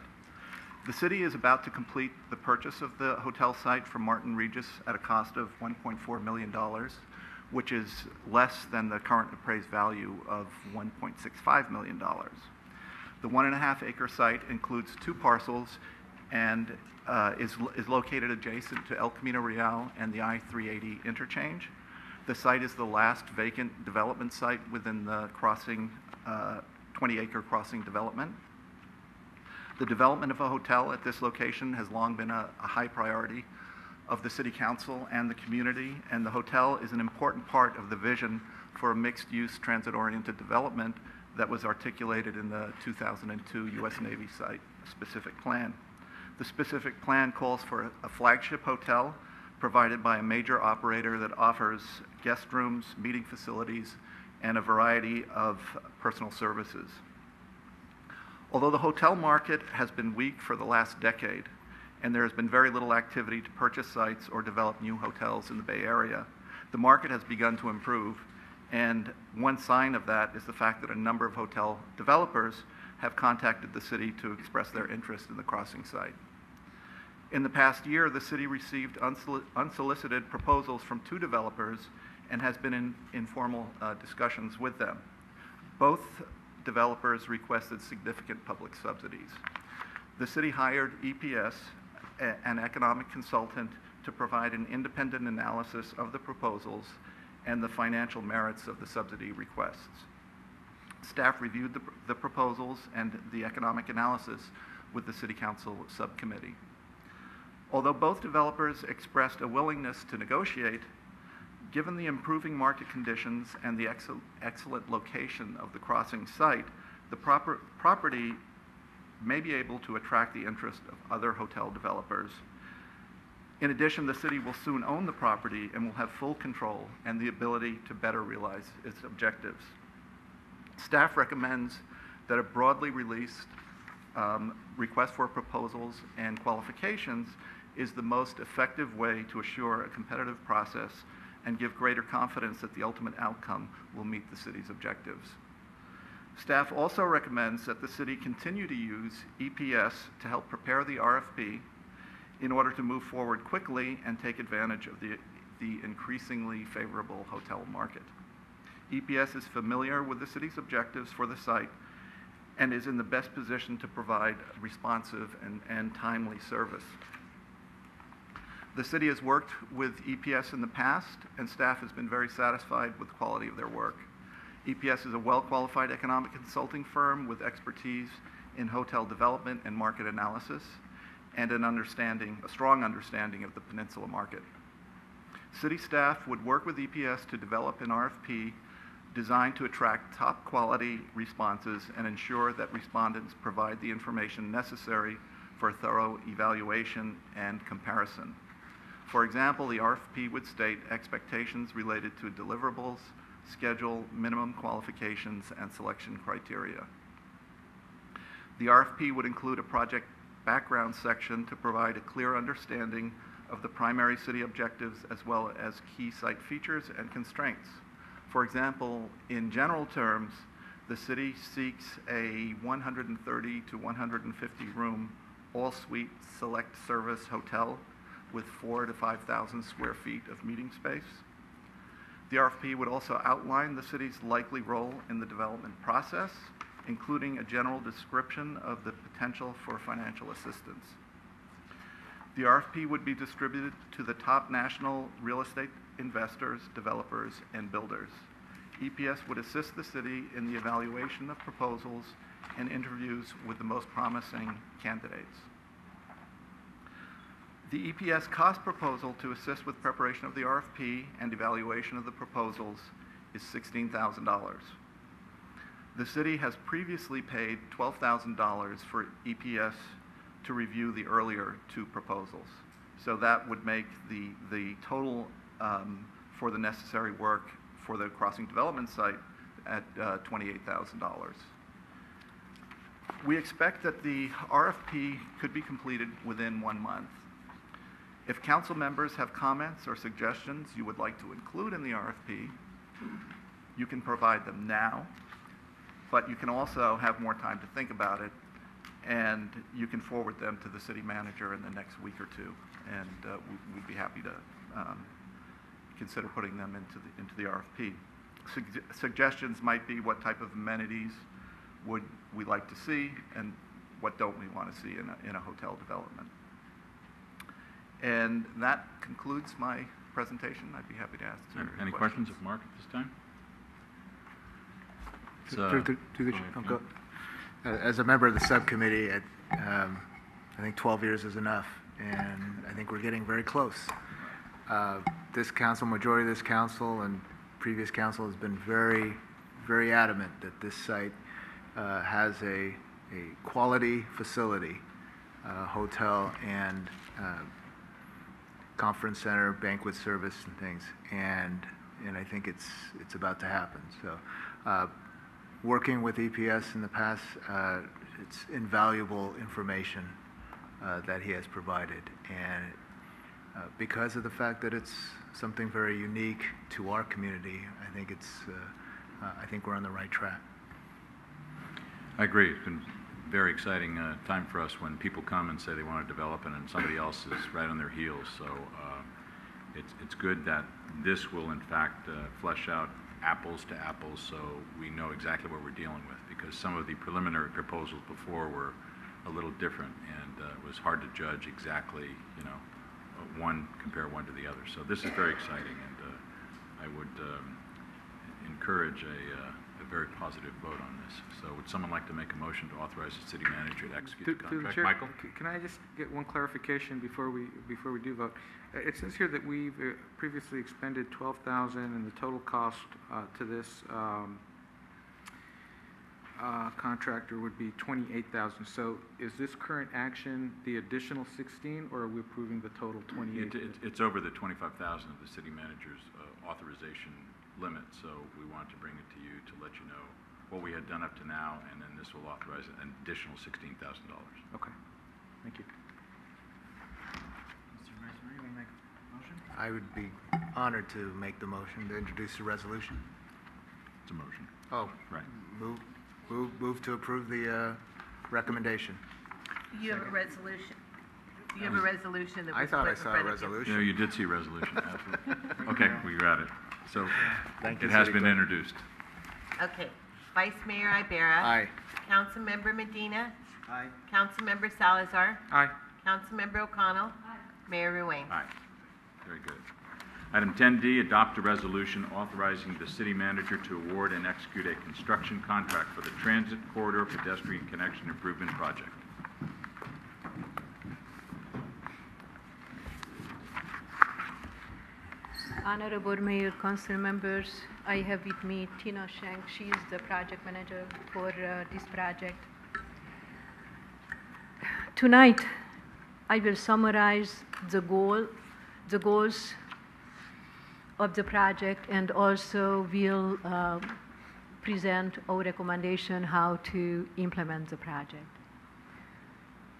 The City is about to complete the purchase of the hotel site from Martin Regis at a cost of $1.4 million, which is less than the current appraised value of $1.65 million. The 1.5-acre site includes 2 parcels and is located adjacent to El Camino Real and the I-380 interchange. The site is the last vacant development site within the Crossing 20-acre Crossing development. The development of a hotel at this location has long been a high priority of the City Council and the community, and the hotel is an important part of the vision for a mixed-use transit-oriented development that was articulated in the 2002 U.S. Navy site specific plan. The specific plan calls for a flagship hotel provided by a major operator that offers guest rooms, meeting facilities, and a variety of personal services. Although the hotel market has been weak for the last decade, and there has been very little activity to purchase sites or develop new hotels in the Bay Area, the market has begun to improve. And one sign of that is the fact that a number of hotel developers have contacted the city to express their interest in the Crossing site. In the past year, the city received unsolicited proposals from 2 developers and has been in informal discussions with them. Both developers requested significant public subsidies. The city hired EPS, an economic consultant, to provide an independent analysis of the proposals and the financial merits of the subsidy requests. Staff reviewed the proposals and the economic analysis with the City Council subcommittee. Although both developers expressed a willingness to negotiate, given the improving market conditions and the excellent location of the Crossing site, the property may be able to attract the interest of other hotel developers. In addition, the city will soon own the property and will have full control and the ability to better realize its objectives. Staff recommends that a broadly released request for proposals and qualifications is the most effective way to assure a competitive process and give greater confidence that the ultimate outcome will meet the city's objectives. Staff also recommends that the city continue to use EPS to help prepare the RFP in order to move forward quickly and take advantage of the increasingly favorable hotel market. EPS is familiar with the city's objectives for the site and is in the best position to provide responsive and timely service. The city has worked with EPS in the past, and staff has been very satisfied with the quality of their work. EPS is a well-qualified economic consulting firm with expertise in hotel development and market analysis, and a strong understanding of the peninsula market. City staff would work with EPS to develop an RFP designed to attract top quality responses and ensure that respondents provide the information necessary for a thorough evaluation and comparison. For example, the RFP would state expectations related to deliverables, schedule, minimum qualifications, and selection criteria. The RFP would include a project background section to provide a clear understanding of the primary city objectives as well as key site features and constraints. For example, in general terms, the city seeks a 130 to 150 room all-suite select service hotel with 4,000 to 5,000 square feet of meeting space. The RFP would also outline the city's likely role in the development process, including a general description of the potential for financial assistance. The RFP would be distributed to the top national real estate investors, developers, and builders. EPS would assist the city in the evaluation of proposals and interviews with the most promising candidates. The EPS cost proposal to assist with preparation of the RFP and evaluation of the proposals is $16,000. The city has previously paid $12,000 for EPS to review the earlier two proposals. So that would make the total for the necessary work for the crossing development site at $28,000. We expect that the RFP could be completed within 1 month. If council members have comments or suggestions you would like to include in the RFP, you can provide them now, but you can also have more time to think about it, and you can forward them to the city manager in the next week or two, and we'd be happy to consider putting them into the RFP. Suggestions might be what type of amenities would we like to see, and what don't we want to see in a hotel development. And that concludes my presentation. I'd be happy to answer Any questions of Mark at this time? As a member of the subcommittee, I think 12 years is enough, and I think we're getting very close. This council, majority of this council and previous council has been very, very adamant that this site has a quality facility, hotel and conference center, banquet service and things, and I think it's about to happen. So working with EPS in the past, it's invaluable information that he has provided, and because of the fact that it's something very unique to our community, I think we're on the right track. I agree. It's been a very exciting time for us when people come and say they want to develop it and somebody else is right on their heels. So it's good that this will in fact flesh out apples to apples, so we know exactly what we're dealing with, because some of the preliminary proposals before were a little different, and it was hard to judge exactly, compare one to the other. So this is very exciting, and I would encourage a very positive vote on this. So would someone like to make a motion to authorize the city manager to execute the contract? Chair, Michael? Can I just get one clarification before we do vote? It says here that we've previously expended $12,000, and the total cost to this contractor would be $28,000. So is this current action the additional 16, or are we approving the total 28? It's over the $25,000 of the city manager's authorization limit, so we want to bring it to you to let you know what we had done up to now, and then this will authorize an additional $16,000. Okay, thank you. Mr. Vice Mayor, you want to make a motion? I would be honored to make the motion to introduce the resolution. It's a motion. Oh, right. Move to approve the recommendation. You have a resolution. You have a resolution that was I thought put I in saw front a of you. resolution. No, you did see a resolution, absolutely. Okay, we got it. So Thank you, it has City been Clerk. introduced. Okay. Vice Mayor Ibarra. Aye. Councilmember Medina. Aye. Councilmember Salazar. Aye. Councilmember O'Connell. Mayor Ruane. Aye. Very good. Item 10D, adopt a resolution authorizing the city manager to award and execute a construction contract for the Transit Corridor Pedestrian Connection Improvement Project. Honorable Mayor, Council members, I have with me Tina Shank. She is the project manager for this project. Tonight, I will summarize the goals of the project, and also will present our recommendation how to implement the project.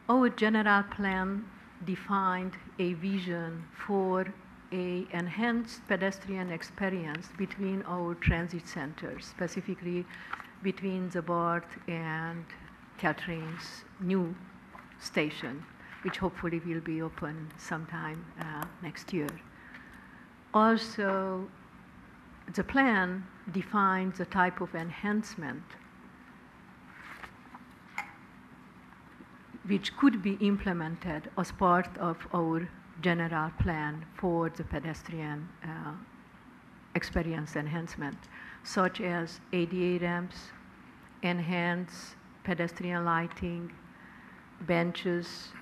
Our general plan defined a vision for an enhanced pedestrian experience between our transit centers, specifically between the BART and Catherine's new station, which hopefully will be open sometime next year. Also, the plan defines the type of enhancement which could be implemented as part of our general plan for the pedestrian experience enhancement, such as ADA ramps, enhanced pedestrian lighting, benches,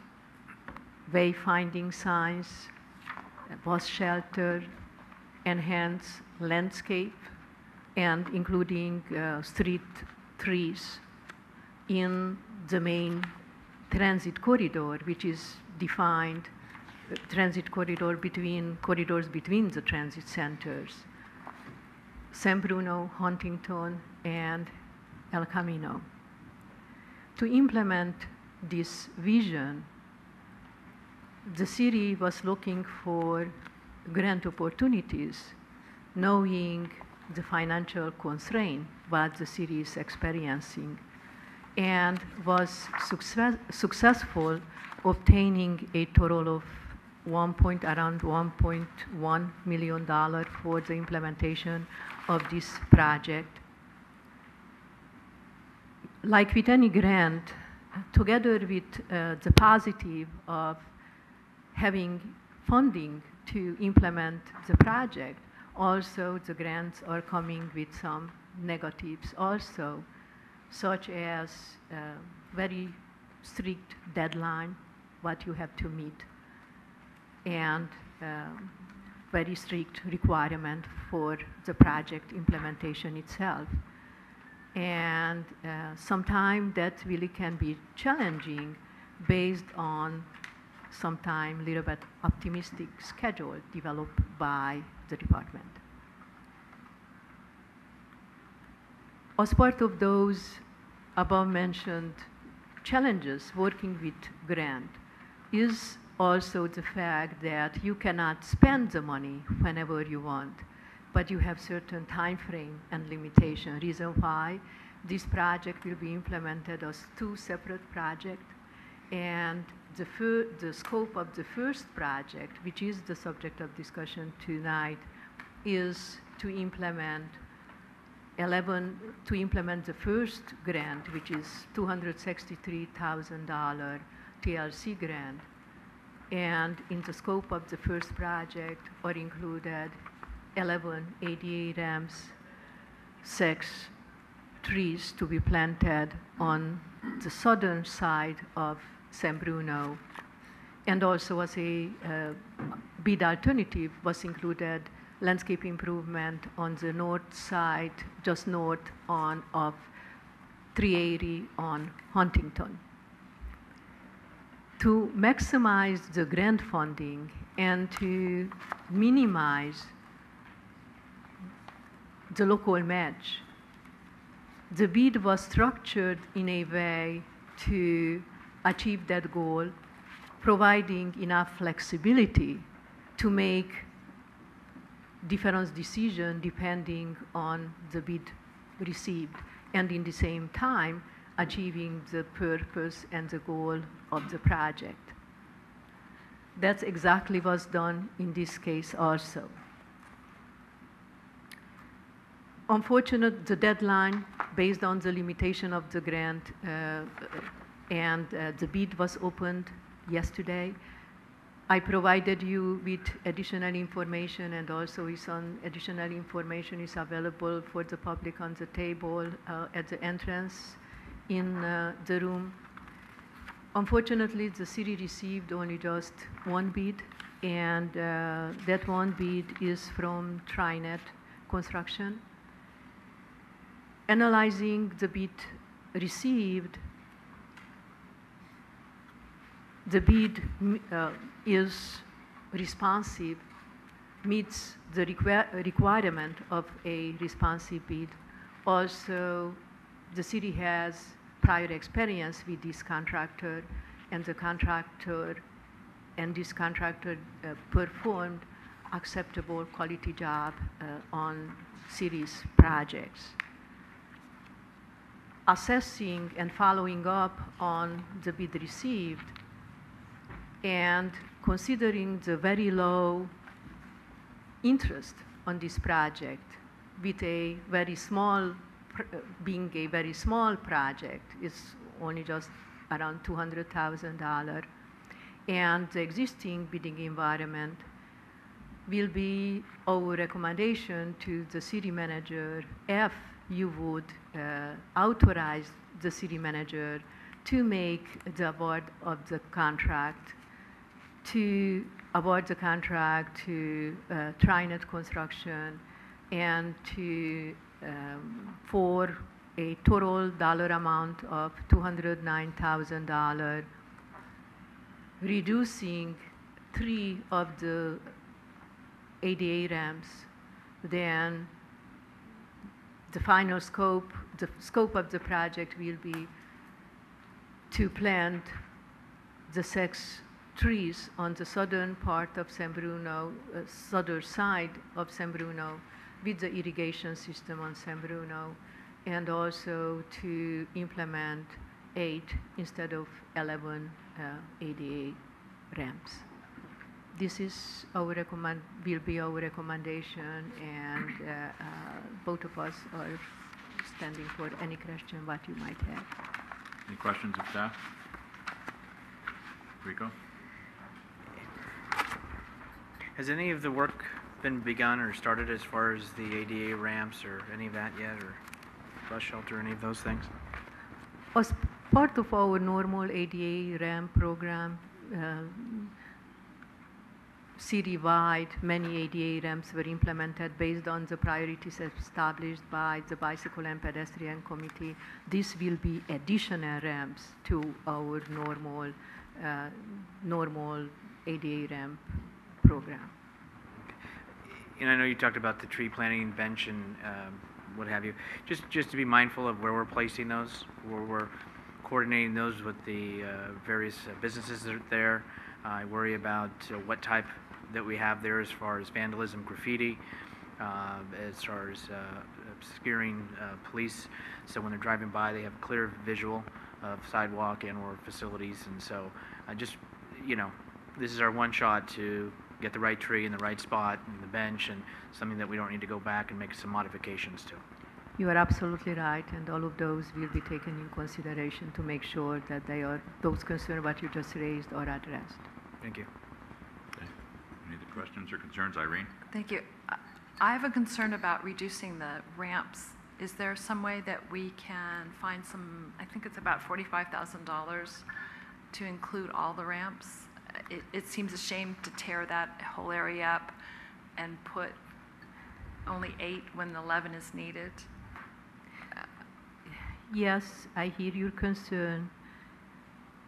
wayfinding signs, a bus shelter, enhanced landscape, and including street trees in the main transit corridor, which is defined transit corridors between the transit centers, San Bruno, Huntington, and El Camino. To implement this vision, the city was looking for grant opportunities, knowing the financial constraint what the city is experiencing, and was successful obtaining a total of around $1.1 million for the implementation of this project. Like with any grant, together with the positive of having funding to implement the project, also the grants are coming with some negatives also, such as very strict deadline, what you have to meet, and very strict requirement for the project implementation itself. And sometimes that really can be challenging based on sometimes a little bit optimistic schedule developed by the department. As part of those above mentioned challenges working with grant is also the fact that you cannot spend the money whenever you want, but you have certain time frame and limitation. Reason why this project will be implemented as two separate projects, and the scope of the first project, which is the subject of discussion tonight, is to implement the first grant, which is $263,000 TLC grant. And in the scope of the first project are included 11 ADA ramps, 6 trees to be planted on the southern side of San Bruno. And also as a bid alternative was included landscape improvement on the north side, just north of 380 on Huntington. To maximize the grant funding and to minimize the local match, the bid was structured in a way to achieve that goal, providing enough flexibility to make different decisions depending on the bid received, and in the same time achieving the purpose and the goal of the project. That's exactly what's done in this case also. Unfortunately, the deadline, based on the limitation of the grant, and the bid was opened yesterday. I provided you with additional information, and also some additional information is available for the public on the table at the entrance in the room. Unfortunately, the city received only just one bid, and that one bid is from TriNet Construction. Analyzing the bid received, the bid is responsive, meets the requirement of a responsive bid. Also, the city has prior experience with this contractor, and this contractor performed acceptable quality job on city's projects. Assessing and following up on the bid received and considering the very low interest on this project with a very small, being a very small project, it's only just around $200,000, and the existing bidding environment will be our recommendation to the city manager if you would authorize the city manager to make the award of the contract to TriNet Construction and to for a total dollar amount of $209,000, reducing 3 of the ADA ramps. Then the final scope, the scope of the project will be to plant the 6 trees on the southern part of San Bruno, southern side of San Bruno, with the irrigation system on San Bruno, and also to implement 8 instead of 11 ADA ramps. This is will be our recommendation, and both of us are standing for any question what you might have. Any questions of staff? Rico? Has any of the work been begun or started as far as the ADA ramps or any of that yet, or bus shelter, any of those things? As part of our normal ADA ramp program, citywide, many ADA ramps were implemented based on the priorities established by the Bicycle and Pedestrian Committee. This will be additional ramps to our normal ADA ramp program. And I know you talked about the tree planting bench and what have you. Just to be mindful of where we're placing those, where we're coordinating those with the various businesses that are there. I worry about what type that we have there as far as vandalism, graffiti, as far as obscuring police. So when they're driving by, they have a clear visual of sidewalk and or facilities. And so just, this is our one shot to get the right tree in the right spot and the bench, and something that we don't need to go back and make some modifications to. You are absolutely right, and all of those will be taken in consideration to make sure that those concerns what you just raised are addressed. Thank you. Okay. Any other questions or concerns? Irene? Thank you. I have a concern about reducing the ramps. Is there some way that we can find some, I think it's about $45,000 to include all the ramps? It seems a shame to tear that whole area up and put only 8 when 11 is needed. Yes, I hear your concern,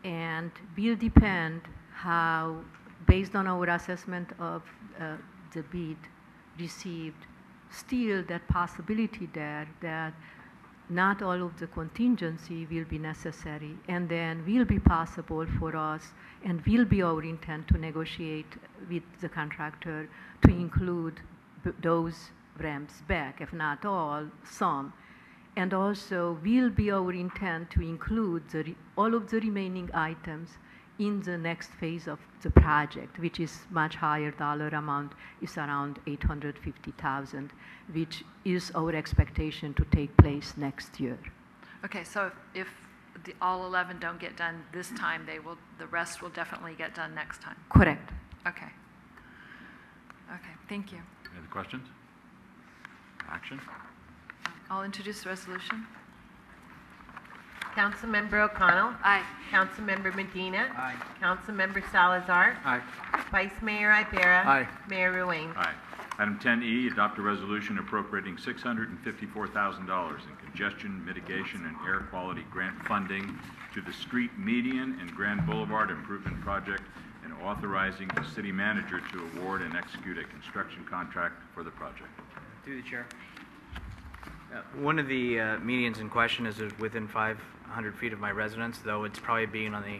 and will depend how, based on our assessment of the bid received, still that possibility there that not all of the contingency will be necessary, and then will be possible for us, and will be our intent to negotiate with the contractor to include those ramps back, if not all, some. And also will be our intent to include all of the remaining items in the next phase of the project, which is much higher dollar amount, is around $850,000, which is our expectation to take place next year. Okay, so if all 11 don't get done this time, the rest will definitely get done next time. Correct. Okay. Okay, thank you. Any other questions? Action? I'll introduce the resolution. Councilmember O'Connell. Aye. Councilmember Medina. Aye. Councilmember Salazar. Aye. Vice Mayor Ibarra. Aye. Mayor Ruane. Aye. Item 10E, adopt a resolution appropriating $654,000 in congestion mitigation and air quality grant funding to the Street Median and Grand Boulevard Improvement Project and authorizing the city manager to award and execute a construction contract for the project. Through the chair. One of the medians in question is within 500 feet of my residence, though it's probably being on the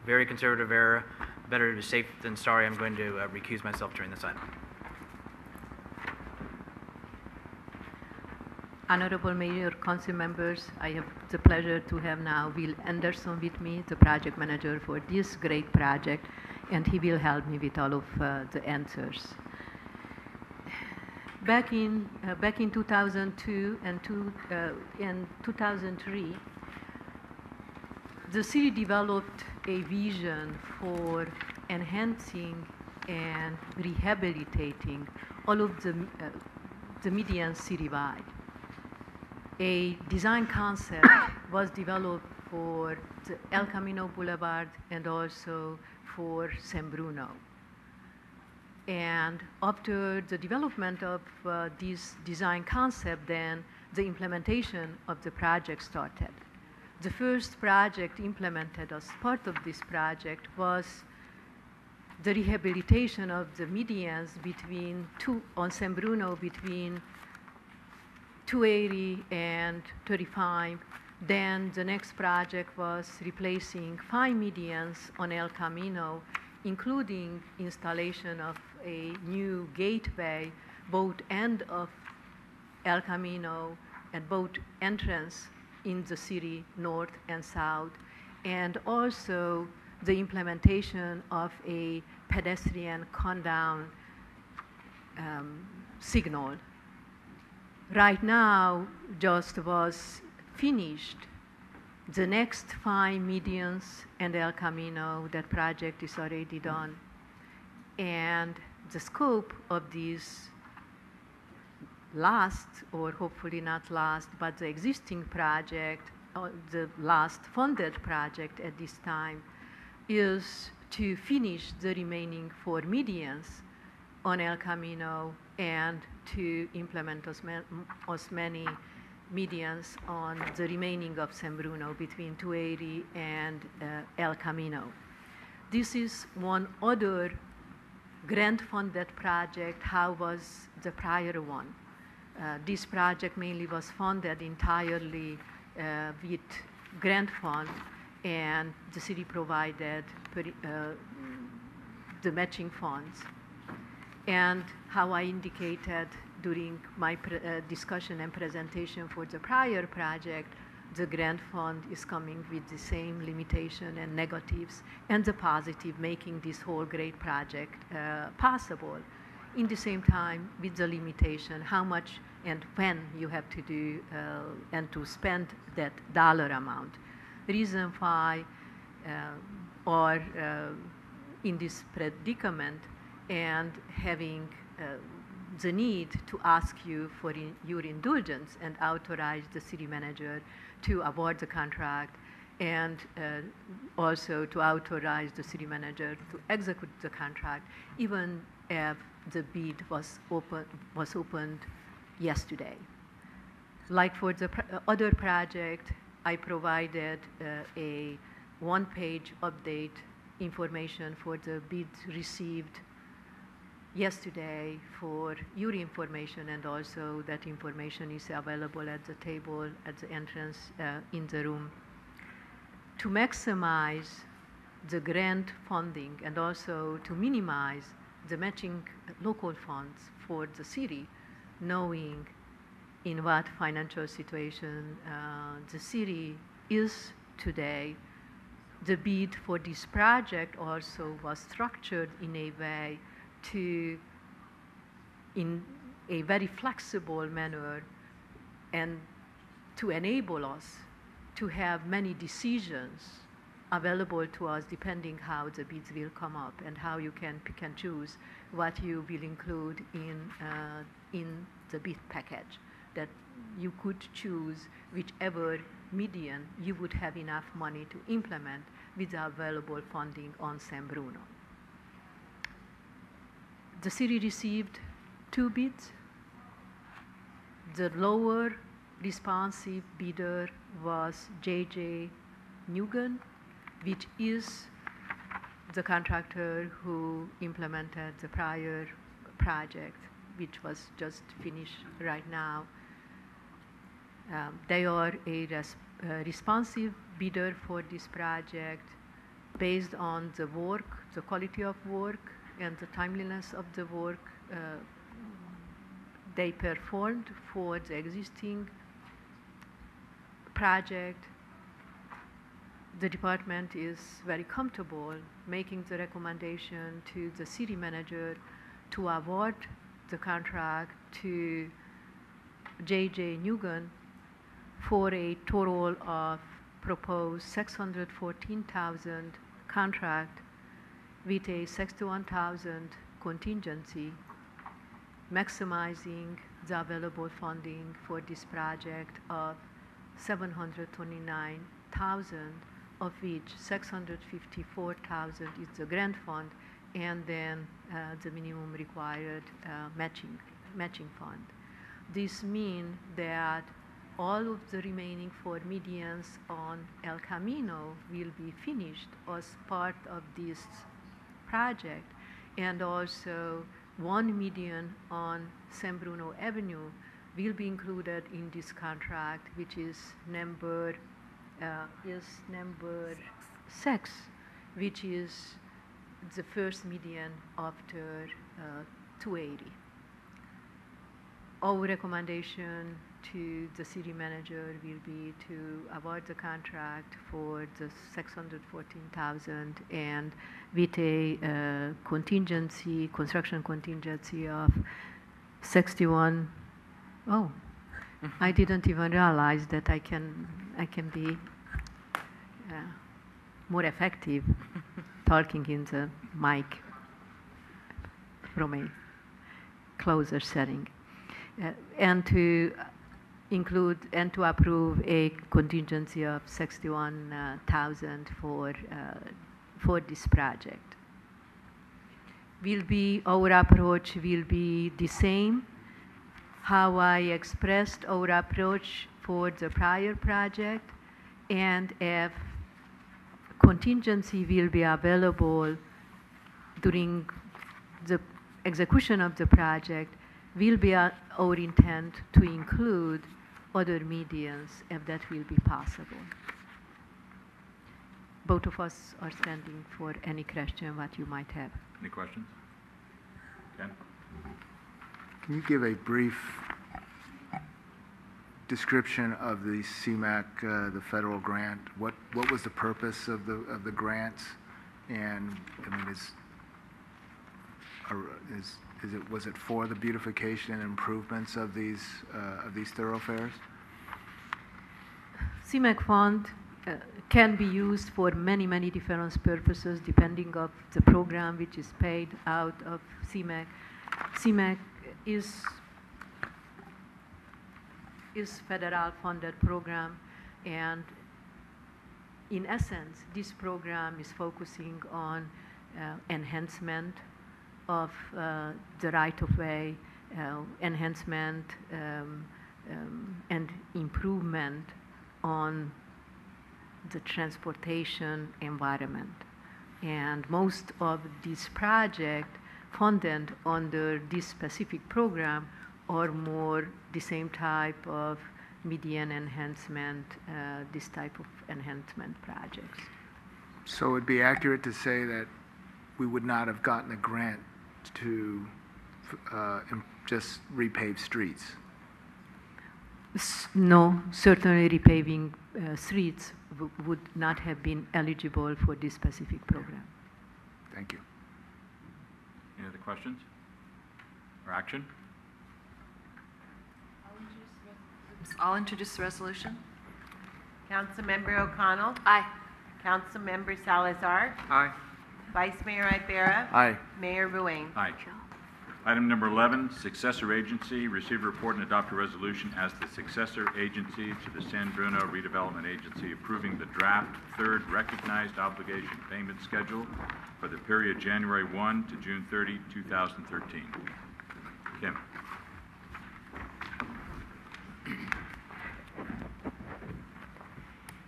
very conservative area. Better to be safe than sorry. I'm going to recuse myself during this item. Honorable Mayor, council members, I have the pleasure to have now Will Anderson with me, the project manager for this great project, and he will help me with all of the answers. Back in 2002 and 2003, the city developed a vision for enhancing and rehabilitating all of the medians citywide. A design concept was developed for the El Camino Boulevard and also for San Bruno. And after the development of this design concept, then the implementation of the project started. The first project implemented as part of this project was the rehabilitation of the medians on San Bruno between 280 and 35. Then the next project was replacing 5 medians on El Camino, including installation of a new gateway, both end of El Camino and both entrance in the city, north and south, and also the implementation of a pedestrian countdown signal. Right now, just was finished the next 5 medians and El Camino. That project is already done. And the scope of this last, or hopefully not last, but the existing project, the last funded project at this time, is to finish the remaining 4 medians on El Camino and to implement as many medians on the remaining of San Bruno between 280 and El Camino. This is one other grant-funded project. How was the prior one? This project mainly was funded entirely with grant fund, and the city provided the matching funds. And how I indicated during my discussion and presentation for the prior project, the grant fund is coming with the same limitation and negatives and the positive, making this whole great project possible. In the same time, with the limitation, how much and when you have to do and to spend that dollar amount. Reason why are in this predicament and having the need to ask you for your indulgence and authorize the city manager to award the contract, and also to authorize the city manager to execute the contract, even if the bid was opened yesterday. Like for the other project, I provided a one-page update information for the bid received yesterday for your information, and also that information is available at the table at the entrance in the room. To maximize the grant funding and also to minimize the matching local funds for the city, knowing in what financial situation the city is today, the bid for this project also was structured in a way in a very flexible manner, and to enable us to have many decisions available to us depending how the bids will come up and how you can pick and choose what you will include in the bid package, that you could choose whichever median, you would have enough money to implement with the available funding on San Bruno. The city received 2 bids. The lower responsive bidder was J.J. Nugent, which is the contractor who implemented the prior project, which was just finished right now. They are a responsive bidder for this project based on the work, the quality of work, and the timeliness of the work they performed for the existing project. The department is very comfortable making the recommendation to the city manager to award the contract to J.J. Nugent for a total of proposed $614,000 contract with a $61,000 contingency, maximizing the available funding for this project of $729,000, of which $654,000 is the grant fund, and then the minimum required matching fund. This means that all of the remaining 4 medians on El Camino will be finished as part of this project, and also 1 median on San Bruno Avenue will be included in this contract, which is number 6, which is the first median after 280. Our recommendation to the city manager will be to award the contract for the $614,000 and with a construction contingency of 61. Oh, I didn't even realize that I can be more effective talking in the mic from a closer setting, and to include and to approve a contingency of $61,000 for this project. Our approach will be the same. How I expressed our approach for the prior project, and if contingency will be available during the execution of the project, will be our intent to include other medians if that will be possible. Both of us are standing for any question what you might have. Any questions? Ken? Can you give a brief description of the CMAQ, the federal grant? What was the purpose of the grants? And I mean, was it for the beautification and improvements of these thoroughfares? CMAQ fund can be used for many different purposes depending on the program which is paid out of CMAQ. CMAQ is federal funded program, and in essence this program is focusing on enhancement of the right-of-way, enhancement and improvement on the transportation environment. And most of these projects funded under this specific program are more the same type of median enhancement, this type of enhancement projects. So it would be accurate to say that we would not have gotten a grant to just repave streets? No, certainly repaving streets would not have been eligible for this specific program. Thank you. Any other questions or action? I'll introduce the resolution. Councilmember O'Connell. Aye. Councilmember Salazar. Aye. Vice Mayor Ibarra. Aye. Mayor Ruane. Aye. Item number 11, successor agency, receive a report and adopt a resolution as the successor agency to the San Bruno Redevelopment Agency approving the draft third recognized obligation payment schedule for the period January 1 to June 30, 2013. Kim.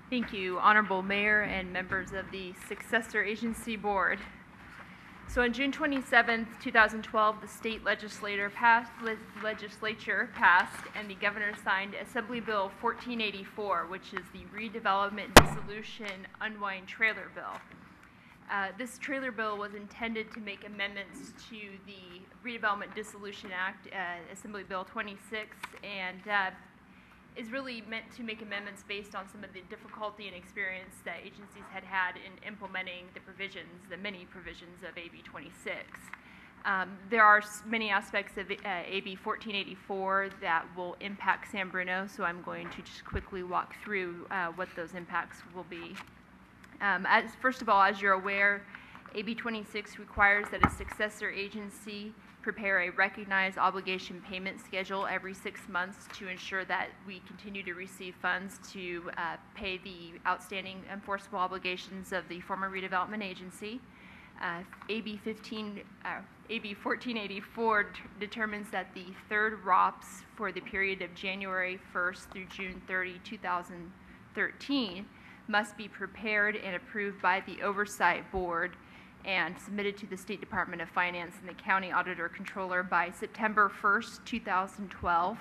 Thank you, Honorable Mayor and members of the Successor Agency Board. So on June 27, 2012, the state legislature passed and the governor signed Assembly Bill 1484, which is the Redevelopment Dissolution Unwind Trailer Bill. This trailer bill was intended to make amendments to the Redevelopment Dissolution Act, Assembly Bill 26, and is really meant to make amendments based on some of the difficulty and experience that agencies had in implementing the provisions, the many provisions of AB 26. There are many aspects of AB 1484 that will impact San Bruno, so I'm going to just quickly walk through what those impacts will be. First of all, as you're aware, AB 26 requires that a successor agency prepare a recognized obligation payment schedule every 6 months to ensure that we continue to receive funds to pay the outstanding enforceable obligations of the former redevelopment agency. AB 1484 determines that the third ROPS for the period of January 1st through June 30, 2013 must be prepared and approved by the Oversight Board and submitted to the State Department of Finance and the County Auditor Controller by September 1st, 2012.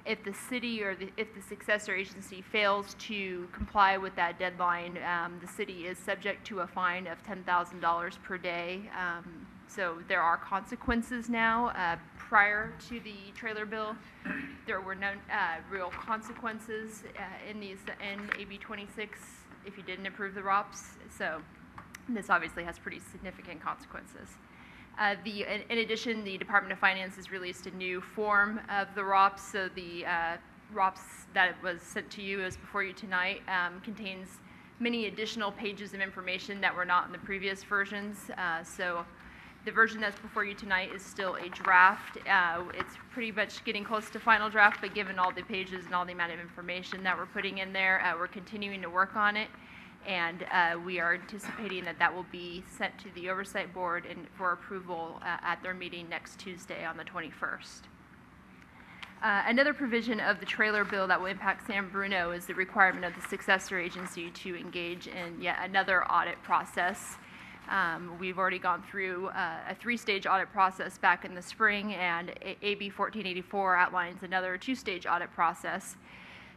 If the city or if the successor agency fails to comply with that deadline, the city is subject to a fine of $10,000 per day. So there are consequences now. Prior to the trailer bill, there were no real consequences in AB 26 if you didn't approve the ROPS. So this obviously has pretty significant consequences. In addition, the Department of Finance has released a new form of the ROPS. So the ROPS that was sent to you as before you tonight contains many additional pages of information that were not in the previous versions. So the version that's before you tonight is still a draft. It's pretty much getting close to final draft, but given all the pages and all the amount of information that we're putting in there, we're continuing to work on it. And we are anticipating that that will be sent to the Oversight Board and for approval at their meeting next Tuesday on the 21st. Another provision of the trailer bill that will impact San Bruno is the requirement of the successor agency to engage in yet another audit process. We've already gone through a 3-stage audit process back in the spring, and AB 1484 outlines another 2-stage audit process.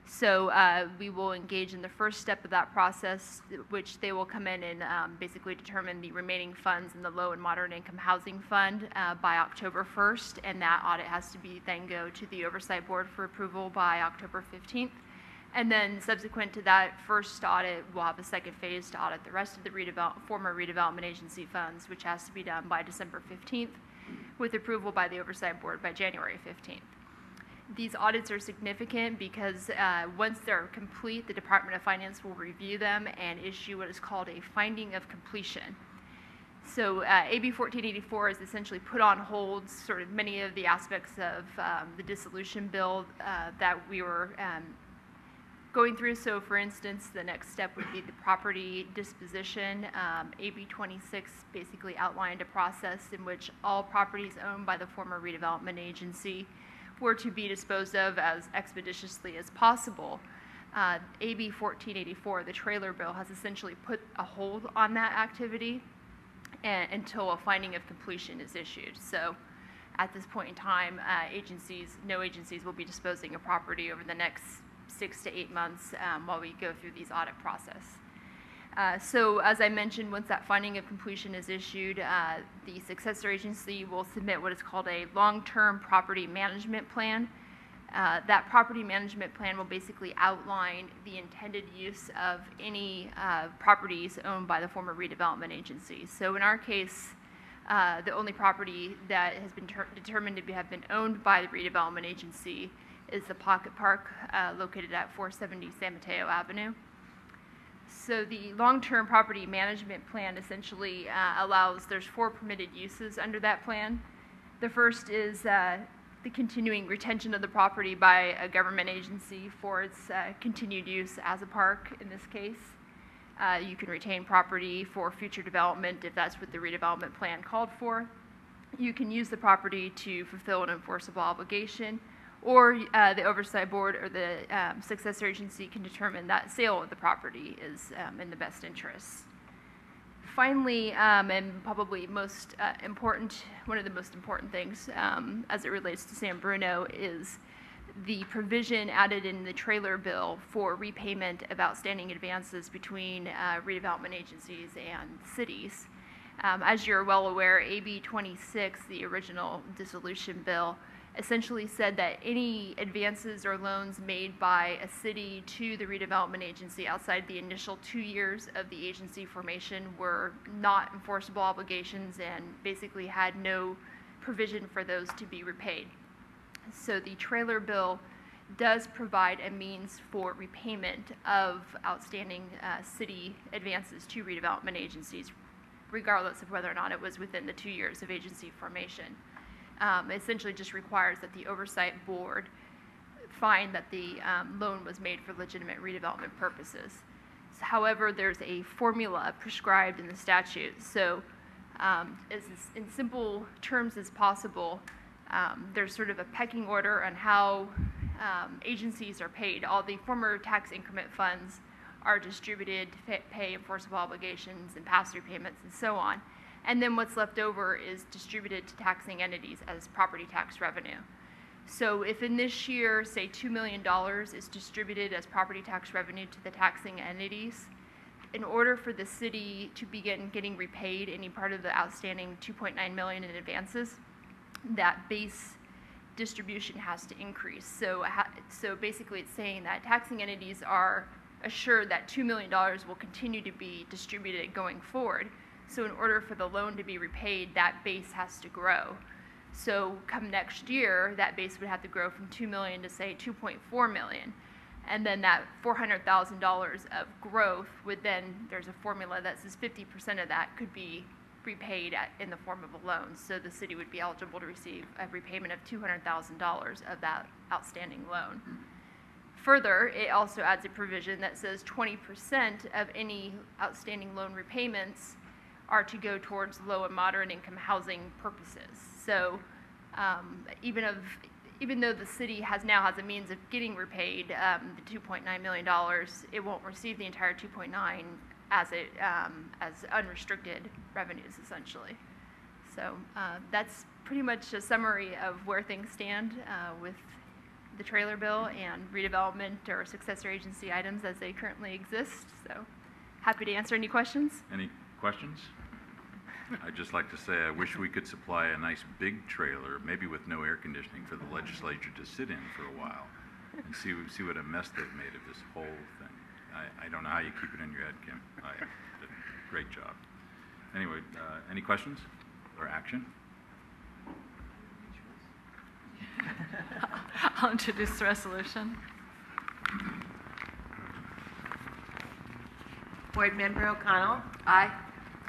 So we will engage in the first step of that process, which they will come in and basically determine the remaining funds in the low and moderate income housing fund by October 1st, and that audit has to then go to the Oversight Board for approval by October 15th. And then subsequent to that first audit, we'll have a second phase to audit the rest of the former redevelopment agency funds, which has to be done by December 15th, with approval by the Oversight Board by January 15th. These audits are significant because once they're complete, the Department of Finance will review them and issue what is called a finding of completion. So AB 1484 is essentially put on hold sort of many of the aspects of the dissolution bill that we were going through. So for instance, the next step would be the property disposition. AB 26 basically outlined a process in which all properties owned by the former redevelopment agency were to be disposed of as expeditiously as possible. AB 1484, the trailer bill, has essentially put a hold on that activity until a finding of completion is issued. So at this point in time, no agencies will be disposing of property over the next 6 to 8 months while we go through these audit process. So as I mentioned, once that finding of completion is issued, the successor agency will submit what is called a long-term property management plan. That property management plan will basically outline the intended use of any properties owned by the former redevelopment agency. So in our case, the only property that has been determined to have been owned by the redevelopment agency is the Pocket Park located at 470 San Mateo Avenue. So the long-term property management plan essentially there's 4 permitted uses under that plan. The first is the continuing retention of the property by a government agency for its continued use as a park in this case. You can retain property for future development if that's what the redevelopment plan called for. You can use the property to fulfill an enforceable obligation, or the oversight board or the successor agency can determine that sale of the property is in the best interest. Finally, and probably most important, one of the most important things as it relates to San Bruno is the provision added in the trailer bill for repayment of outstanding advances between redevelopment agencies and cities. As you're well aware, AB 26, the original dissolution bill, essentially said that any advances or loans made by a city to the redevelopment agency outside the initial 2 years of the agency formation were not enforceable obligations and basically had no provision for those to be repaid. So the trailer bill does provide a means for repayment of outstanding city advances to redevelopment agencies, regardless of whether or not it was within the 2 years of agency formation. Essentially just requires that the oversight board find that the loan was made for legitimate redevelopment purposes. However, there's a formula prescribed in the statute. So in simple terms as possible, there's sort of a pecking order on how agencies are paid. All the former tax increment funds are distributed to pay enforceable obligations and pass-through payments and so on. And then what's left over is distributed to taxing entities as property tax revenue. So if in this year, say $2 million is distributed as property tax revenue to the taxing entities, in order for the city to begin getting repaid any part of the outstanding $2.9 million in advances, that base distribution has to increase. So basically it's saying that taxing entities are assured that $2 million will continue to be distributed going forward. So in order for the loan to be repaid, that base has to grow. So come next year, that base would have to grow from $2 million to say $2.4 million. And then that $400,000 of growth would then, there's a formula that says 50% of that could be repaid in the form of a loan. So the city would be eligible to receive a repayment of $200,000 of that outstanding loan. Further, it also adds a provision that says 20% of any outstanding loan repayments are to go towards low and moderate income housing purposes. So even though the city now has a means of getting repaid the $2.9 million, it won't receive the entire $2.9 as unrestricted revenues, essentially. So that's pretty much a summary of where things stand with the trailer bill and redevelopment or successor agency items as they currently exist. So happy to answer any questions. Any questions? I'd just like to say I wish we could supply a nice big trailer, maybe with no air conditioning, for the legislature to sit in for a while and see what a mess they've made of this whole thing. I don't know how you keep it in your head, Kim. Great job. Anyway, any questions or action? I'll introduce the resolution. Board Member O'Connell? Aye.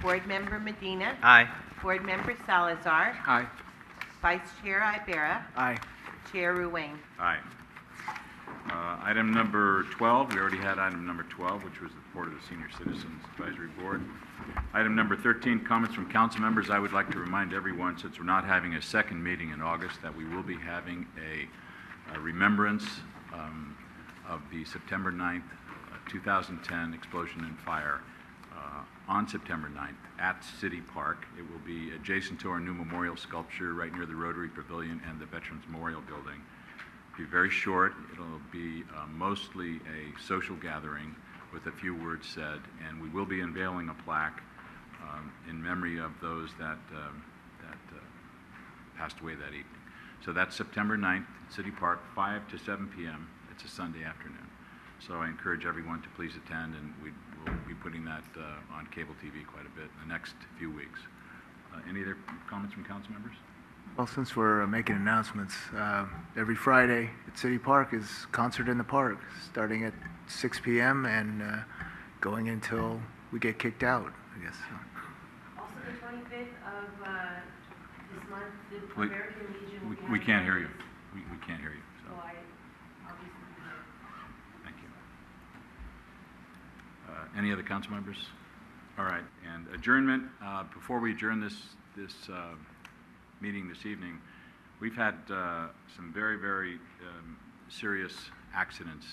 Board Member Medina? Aye. Board Member Salazar? Aye. Vice Chair Ibarra? Aye. Chair Ruane? Aye. Item number 12, we already had item number 12, which was the report of the Senior Citizens Advisory Board. Item number 13, comments from council members. I would like to remind everyone, since we're not having a second meeting in August, that we will be having a remembrance of the September 9th, 2010 explosion and fire on September 9th at City Park. It will be adjacent to our new memorial sculpture right near the Rotary Pavilion and the Veterans Memorial Building. It'll be very short. It'll be mostly a social gathering with a few words said, and we will be unveiling a plaque in memory of those that passed away that evening. So that's September 9th, City Park, 5 to 7 p.m. It's a Sunday afternoon. So I encourage everyone to please attend, and we'll be putting that on cable TV quite a bit in the next few weeks. Any other comments from council members? Well, since we're making announcements, every Friday at City Park is Concert in the Park, starting at 6 p.m. and going until we get kicked out, I guess. Also the 25th of this month. month, the Wait, American Legion will be we can't hear you. having We can't hear you, so, So I'll be speaking here. thank you. Any other council members? All right, and adjournment, before we adjourn this meeting this evening, we've had some very, very serious accidents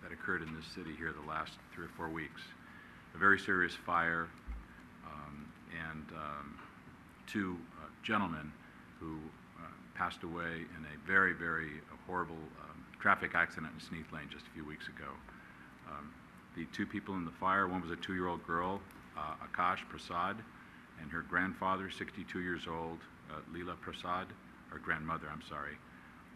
that occurred in this city here the last 3 or 4 weeks. A very serious fire, and 2 gentlemen who passed away in a very, very horrible traffic accident in Sneath Lane just a few weeks ago. The 2 people in the fire, one was a 2-year-old girl, Akash Prasad, and her grandfather, 62 years old, Leela Prasad, or grandmother, I'm sorry.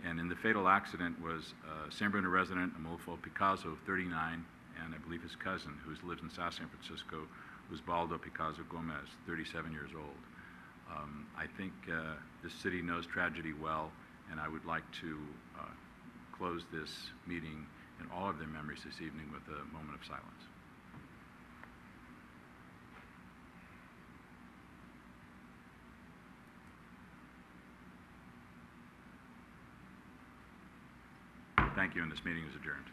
And in the fatal accident was San Bruno resident Amolfo Picasso, 39, and I believe his cousin, who lives in South San Francisco, Osvaldo Picasso Gomez, 37 years old. I think this city knows tragedy well, and I would like to close this meeting in all of their memories this evening with a moment of silence. Thank you, and this meeting is adjourned.